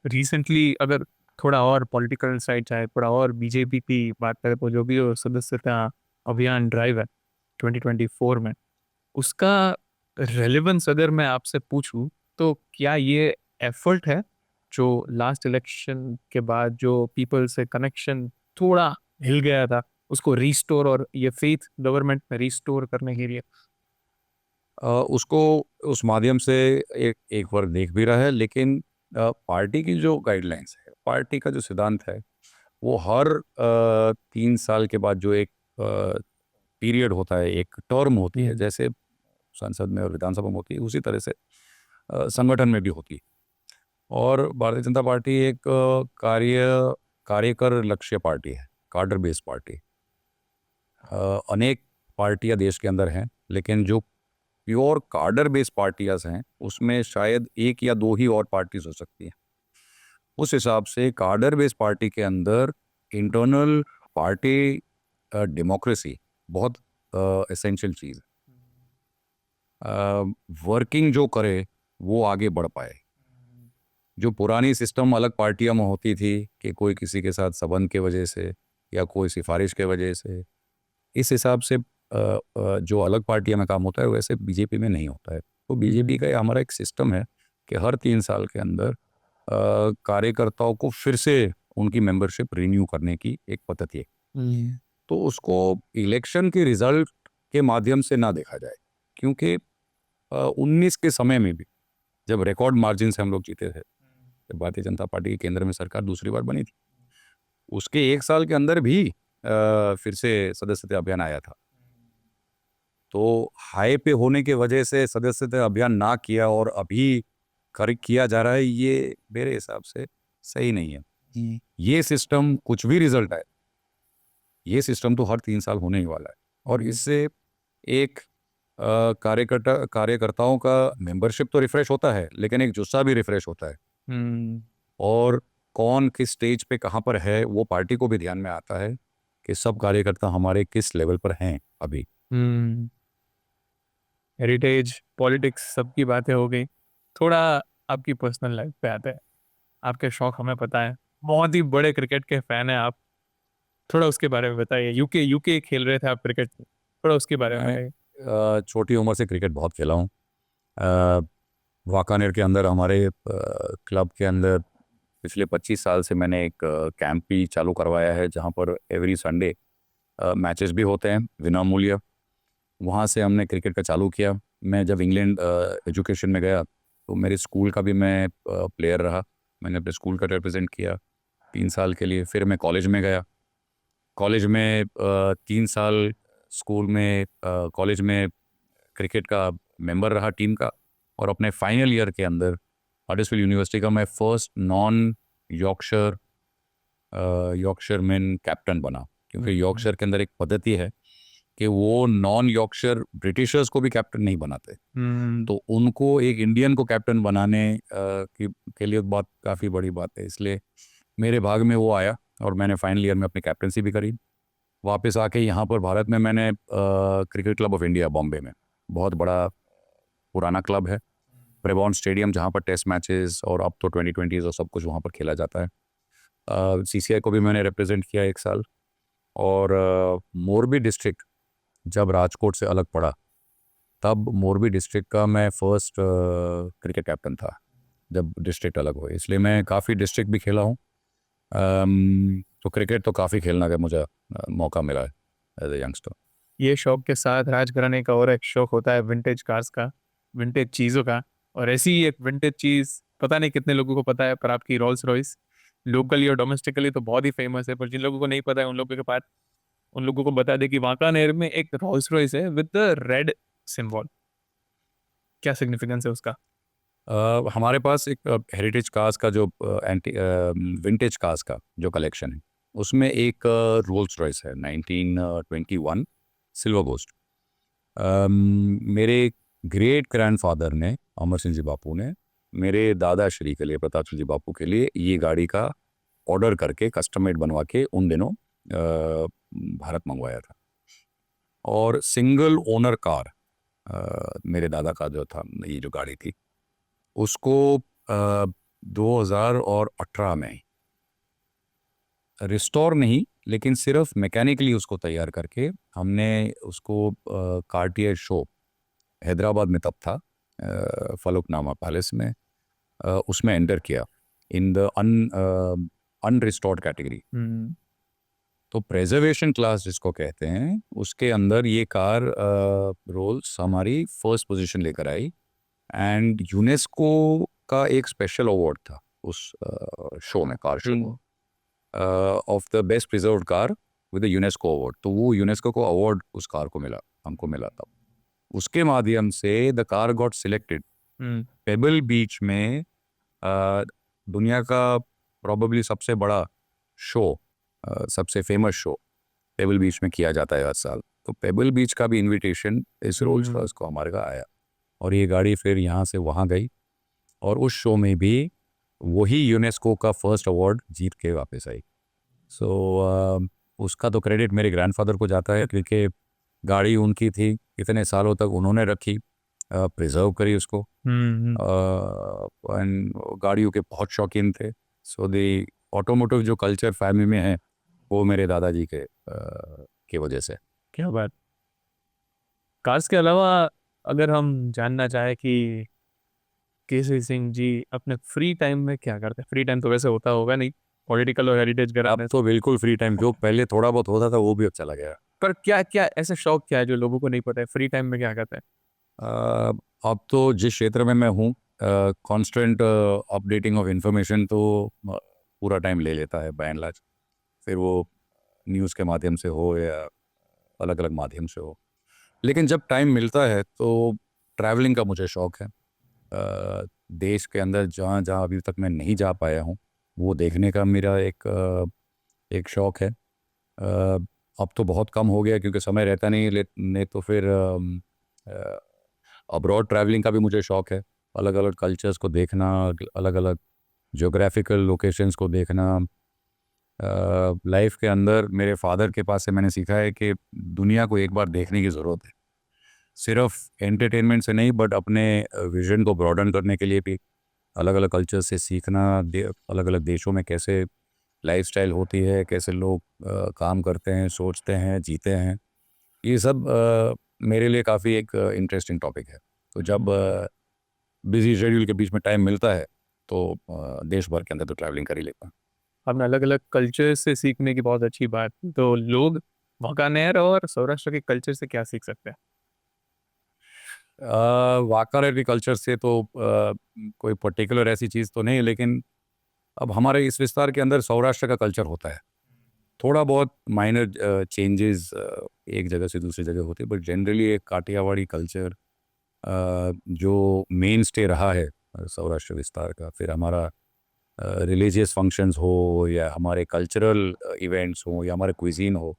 रिसेंटली अगर थोड़ा और पॉलिटिकल साइड जाए, थोड़ा और बीजेपी की बात करें, तो जो भी वो सदस्यता अभियान ड्राइव है 2024 में, उसका रेलेवेंस अगर मैं आपसे पूछूं, तो क्या ये एफर्ट है जो लास्ट इलेक्शन के बाद जो पीपल से कनेक्शन थोड़ा हिल गया था, उसको रिस्टोर और ये फेथ गवर्नमेंट में रिस्टोर करने के लिए? उसको उस माध्यम से एक एक बार देख भी रहा है, लेकिन पार्टी की जो गाइडलाइंस है, पार्टी का जो सिद्धांत है, वो हर 3 साल के बाद जो एक पीरियड होता है, एक टर्म होती है, जैसे संसद में और विधानसभा में होती है, उसी तरह से संगठन में भी होती है। और भारतीय जनता पार्टी एक कार्यकर लक्ष्य पार्टी है, कार्डर बेस्ड पार्टी। अनेक पार्टियां देश के अंदर हैं, लेकिन जो प्योर कार्डर बेस्ड पार्टियां हैं, उसमें शायद एक या दो ही और पार्टीज हो सकती हैं। उस हिसाब से कार्डर बेस्ड पार्टी के अंदर इंटरनल पार्टी डेमोक्रेसी बहुत एसेंशियल चीज़ है। वर्किंग जो करे वो आगे बढ़ पाए। जो पुरानी सिस्टम अलग पार्टियों में होती थी कि कोई किसी के साथ संबंध के वजह से या कोई सिफारिश के वजह से, इस हिसाब से जो अलग पार्टियों में काम होता है, वैसे बीजेपी में नहीं होता है। तो बीजेपी का हमारा एक सिस्टम है कि हर 3 साल के अंदर कार्यकर्ताओं को फिर से उनकी मेंबरशिप रिन्यू करने की एक पद्धति है। तो उसको इलेक्शन के रिजल्ट के माध्यम से ना देखा जाए, क्योंकि 19 के समय में भी जब रिकॉर्ड मार्जिन से हम लोग जीते थे, जब भारतीय जनता पार्टी की केंद्र में सरकार दूसरी बार बनी थी, उसके 1 साल के अंदर भी फिर से सदस्यता अभियान आया था। तो हाई पे होने के वजह से सदस्यता अभियान ना किया और अभी किया जा रहा है, ये मेरे हिसाब से सही नहीं है। ये सिस्टम कुछ भी रिजल्ट आए, ये सिस्टम तो हर 3 साल होने ही वाला है, और इससे एक कार्यकर्ताओं का मेंबरशिप तो रिफ्रेश होता है, लेकिन एक जुस्सा भी रिफ्रेश होता है। और कौन किस स्टेज पे कहाँ पर है, वो पार्टी को भी ध्यान में आता है कि सब कार्यकर्ता हमारे किस लेवल पर हैं अभी। हेरिटेज, पॉलिटिक्स, सबकी बातें हो गई। थोड़ा आपकी पर्सनल लाइफ पे आते हैं। आपके शौक हमें पता है, बहुत ही बड़े क्रिकेट के फैन हैं आप। थोड़ा उसके बारे में बताइए। यूके यूके खेल रहे थे आप क्रिकेट, थोड़ा उसके बारे में बताइए। छोटी उम्र से क्रिकेट बहुत खेला हूँ। वाकानेर के अंदर हमारे क्लब के अंदर पिछले 25 साल से मैंने एक कैंप भी चालू करवाया है, जहाँ पर एवरी संडे मैचेस भी होते हैं विनामूल्य। वहाँ से हमने क्रिकेट का चालू किया। मैं जब इंग्लैंड एजुकेशन में गया तो मेरे स्कूल का भी मैं प्लेयर रहा। मैंने अपने स्कूल का रिप्रेजेंट किया 3 साल के लिए। फिर मैं कॉलेज में गया। कॉलेज में 3 साल स्कूल में कॉलेज में क्रिकेट का मेंबर रहा टीम का। और अपने फाइनल ईयर के अंदर हडर्सफील्ड यूनिवर्सिटी का मैं first non Yorkshire man captain बना, क्योंकि यॉर्कशर के अंदर एक पद्धति है कि वो नॉन यॉर्कशर ब्रिटिशर्स को भी कैप्टन नहीं बनाते। तो उनको एक इंडियन को कैप्टन बनाने के लिए बात काफ़ी बड़ी बात है। इसलिए मेरे भाग में वो आया और मैंने फाइनल ईयर में अपनी कैप्टनसी भी करी। वापस आके यहाँ पर भारत में मैंने cricket club of India Bombay में, बहुत बड़ा पुराना क्लब है, ब्रेबॉर्न स्टेडियम, जहाँ पर टेस्ट मैचेस और अब तो 2020 और सब कुछ वहाँ पर खेला जाता है। CCI को भी मैंने रिप्रेजेंट किया 1 साल। और मोरबी डिस्ट्रिक्ट जब राजकोट से अलग पड़ा, तब मोरबी डिस्ट्रिक्ट का मैं फर्स्ट क्रिकेट कैप्टन था जब डिस्ट्रिक्ट अलग हुए। इसलिए मैं काफ़ी डिस्ट्रिक्ट भी खेला हूँ। तो क्रिकेट तो काफ़ी खेलना का मुझे मौका मिला है एज ए यंगस्टर। ये शौक के साथ राजघराने का और एक शौक होता है विंटेज कार्स का, विंटेज चीज़ों का। और ऐसी ही एक विंटेज चीज़ पता नहीं कितने लोगों को पता है, पर आपकी रोल्स रॉयस लोकली और डोमेस्टिकली तो बहुत ही फेमस है, पर जिन लोगों को नहीं पता है उन लोगों के पास, उन लोगों को बता दे कि वांकानेर में एक रोल्स रॉयस है विद द रेड सिंबल। क्या सिग्निफिकेंस है उसका? हमारे पास एक हेरिटेज कार्स का जो एंटी विंटेज कार्स का जो कलेक्शन है, उसमें एक रोल्स रॉयस है 1921 सिल्वर गोस्ट। मेरे ग्रेट ग्रैंडफादर ने, अमर सिंह जी बापू ने, मेरे दादाश्री के लिए, प्रताप सिंह जी बापू के लिए ये गाड़ी का ऑर्डर करके कस्टम मेड बनवा के उन दिनों भारत मंगवाया था। और सिंगल ओनर कार मेरे दादा का जो था, ये जो गाड़ी थी, उसको 2018 में रिस्टोर नहीं, लेकिन सिर्फ मैकेनिकली उसको तैयार करके हमने उसको कार्टियर शो हैदराबाद में तब था, फलुकनामा पैलेस में, उसमें एंटर किया इन द अनरिस्टोर्ड कैटेगरी। हम्म। तो प्रेजर्वेशन क्लास जिसको कहते हैं, उसके अंदर ये कार रोल्स हमारी फर्स्ट पोजीशन लेकर आई। एंड यूनेस्को का एक स्पेशल अवार्ड था उस शो में, कार शो में, of the best preserved car with the UNESCO award. तो वो यूनेस्को को अवार्ड उस कार को मिला, हमको मिला था। उसके माध्यम से the car got selected hmm. Pebble Beach में, दुनिया का प्रॉबेबली सबसे बड़ा शो, सबसे फेमस शो पेबल बीच में किया जाता है हर साल। तो पेबल बीच का भी इनविटेशन इस रोल्स रॉयस को हमारे का आया, और ये गाड़ी फिर यहाँ से वहाँ गई, और उस शो में भी वही यूनेस्को का फर्स्ट अवार्ड जीत के वापस आई। सो उसका तो क्रेडिट मेरे ग्रैंडफादर को जाता है, क्योंकि गाड़ी उनकी थी, इतने सालों तक उन्होंने रखी, प्रिजर्व करी उसको। एंड गाड़ियों के बहुत शौकीन थे। सो दी ऑटोमोटिव जो कल्चर फैमिली में है, वो मेरे दादाजी के वजह से। क्या बात। कार्स के अलावा अगर हम जानना चाहें कि केसरी सिंह जी अपने फ्री टाइम में क्या करते हैं? फ्री टाइम तो वैसे होता होगा नहीं, पॉलिटिकल और हेरिटेज अब कराने, तो बिल्कुल फ्री टाइम, जो पहले थोड़ा बहुत होता था वो भी अब चला गया। पर क्या क्या ऐसे शौक क्या है जो लोगों को नहीं पता है? फ्री टाइम में क्या करते हैं? अब तो जिस क्षेत्र में मैं हूँ, कांस्टेंट अपडेटिंग ऑफ इंफॉर्मेशन तो पूरा टाइम ले लेता है बाय एंड लार्ज। फिर वो न्यूज़ के माध्यम से हो या अलग अलग माध्यम से हो। लेकिन जब टाइम मिलता है तो ट्रैवलिंग का मुझे शौक है। देश के अंदर जहाँ जहाँ अभी तक मैं नहीं जा पाया हूँ, वो देखने का मेरा एक शौक है। अब तो बहुत कम हो गया क्योंकि समय रहता नहीं तो फिर अब्रॉड ट्रैवलिंग का भी मुझे शौक है। अलग अलग कल्चर्स को देखना, अलग अलग ज्योग्राफिकल लोकेशंस को देखना। लाइफ के अंदर मेरे फादर के पास से मैंने सीखा है कि दुनिया को एक बार देखने की ज़रूरत है, सिर्फ एंटरटेनमेंट से नहीं, बट अपने विजन को ब्रॉडन करने के लिए भी अलग अलग कल्चर से सीखना। अलग अलग देशों में कैसे लाइफस्टाइल होती है, कैसे लोग काम करते हैं, सोचते हैं, जीते हैं, ये सब मेरे लिए काफ़ी एक इंटरेस्टिंग टॉपिक है। तो जब बिजी शेड्यूल के बीच में टाइम मिलता है तो देश भर के अंदर तो ट्रैवलिंग कर ही लेता हूँ। अपने अलग अलग कल्चर से सीखने की बहुत अच्छी बात। तो लोग वांकानेर और सौराष्ट्र के कल्चर से क्या सीख सकते हैं? वाकर एग्रीकल्चर से तो कोई पर्टिकुलर ऐसी चीज़ तो नहीं, लेकिन अब हमारे इस विस्तार के अंदर सौराष्ट्र का कल्चर होता है। थोड़ा बहुत माइनर चेंजेस एक जगह से दूसरी जगह होते हैं, बट जनरली एक काठियावाड़ी कल्चर जो मेन स्टे रहा है सौराष्ट्र विस्तार का। फिर हमारा रिलीजियस फंक्शंस हो या हमारे कल्चरल इवेंट्स हो या हमारे क्विजीन हो,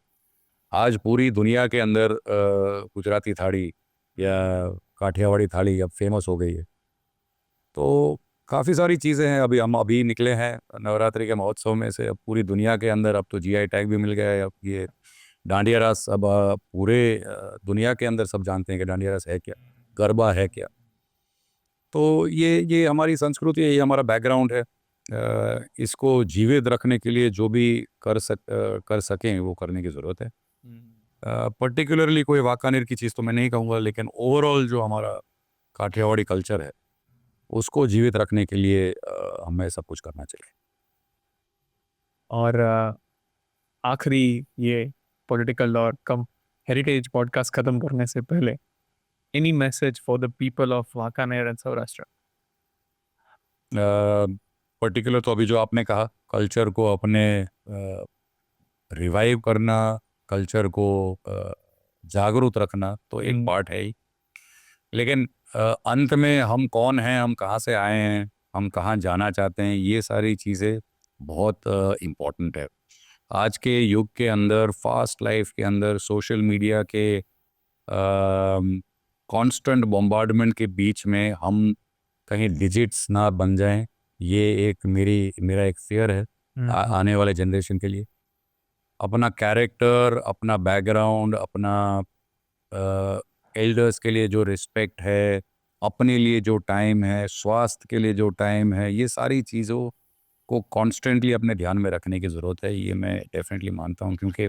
आज पूरी दुनिया के अंदर गुजराती थाली या काठियावाड़ी थाली अब फेमस हो गई है। तो काफ़ी सारी चीज़ें हैं। हम अभी निकले हैं नवरात्रि के महोत्सव में से, अब पूरी दुनिया के अंदर अब तो जीआई टैग भी मिल गया है। अब ये डांडिया रास अब पूरे दुनिया के अंदर सब जानते हैं कि डांडिया रास है क्या, गरबा है क्या। तो ये हमारी संस्कृति है, ये हमारा बैकग्राउंड है। इसको जीवित रखने के लिए जो भी कर सकें वो करने की ज़रूरत है। पर्टिकुलरली कोई वाकानेर की चीज़ तो मैं नहीं कहूँगा, लेकिन ओवरऑल जो हमारा काठियावाड़ी कल्चर है उसको जीवित रखने के लिए हमें सब कुछ करना चाहिए। और आखिरी ये पॉलिटिकल और कम हेरिटेज पॉडकास्ट खत्म करने से पहले any message for the people of Wankaner and Saurashtra? Particular तो अभी जो आपने कहा, कल्चर को अपने रिवाइव करना, कल्चर को जागरूक रखना तो एक पार्ट है ही, लेकिन अंत में हम कौन हैं, हम कहाँ से आए हैं, हम कहाँ जाना चाहते हैं, ये सारी चीज़ें बहुत इम्पोर्टेंट है। आज के युग के अंदर, फास्ट लाइफ के अंदर, सोशल मीडिया के कांस्टेंट बॉम्बार्डमेंट के बीच में हम कहीं डिजिट्स ना बन जाएं, ये एक मेरा एक फियर है आने वाले जनरेशन के लिए। अपना कैरेक्टर, अपना बैकग्राउंड, अपना एल्डर्स के लिए जो रिस्पेक्ट है, अपने लिए जो टाइम है, स्वास्थ्य के लिए जो टाइम है, ये सारी चीज़ों को कॉन्स्टेंटली अपने ध्यान में रखने की ज़रूरत है। ये मैं डेफिनेटली मानता हूँ, क्योंकि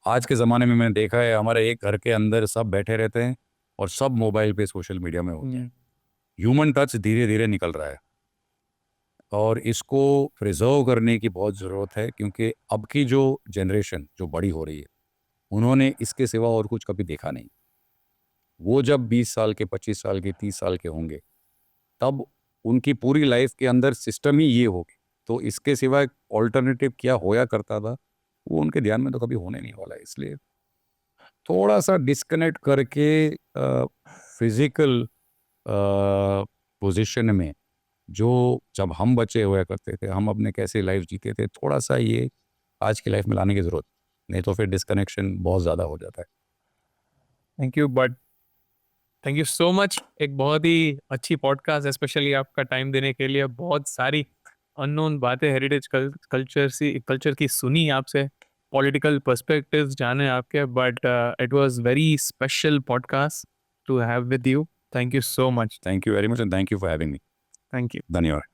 आज के ज़माने में मैंने देखा है हमारे एक घर के अंदर सब बैठे रहते हैं और सब मोबाइल पे, सोशल मीडिया में होते हैं। ह्यूमन टच धीरे धीरे निकल रहा है और इसको प्रिजर्व करने की बहुत ज़रूरत है, क्योंकि अब की जो जनरेशन जो बड़ी हो रही है, उन्होंने इसके सिवा और कुछ कभी देखा नहीं। वो जब 20 साल के, 25 साल के, 30 साल के होंगे, तब उनकी पूरी लाइफ के अंदर सिस्टम ही ये होगी, तो इसके सिवा ऑल्टरनेटिव क्या होया करता था वो उनके ध्यान में तो कभी होने नहीं वाला है। इसलिए थोड़ा सा डिस्कनेक्ट करके फिजिकल पोजीशन में, जो जब हम बच्चे हुआ करते थे, हम अपने कैसे लाइफ जीते थे, थोड़ा सा ये आज की लाइफ में लाने की ज़रूरत, नहीं तो फिर डिस्कनेक्शन बहुत ज़्यादा हो जाता है। Thank you so much. एक बहुत ही अच्छी पॉडकास्ट, स्पेशली आपका टाइम देने के लिए। बहुत सारी अननोन बातें हेरिटेज कल्चर की सुनी आपसे, पॉलिटिकल पर्सपेक्टिव्स जाने आपके, but it was very special podcast to have with you. Thank you so much. Thank you very much and thank you for having me. Thank you. धन्यवाद।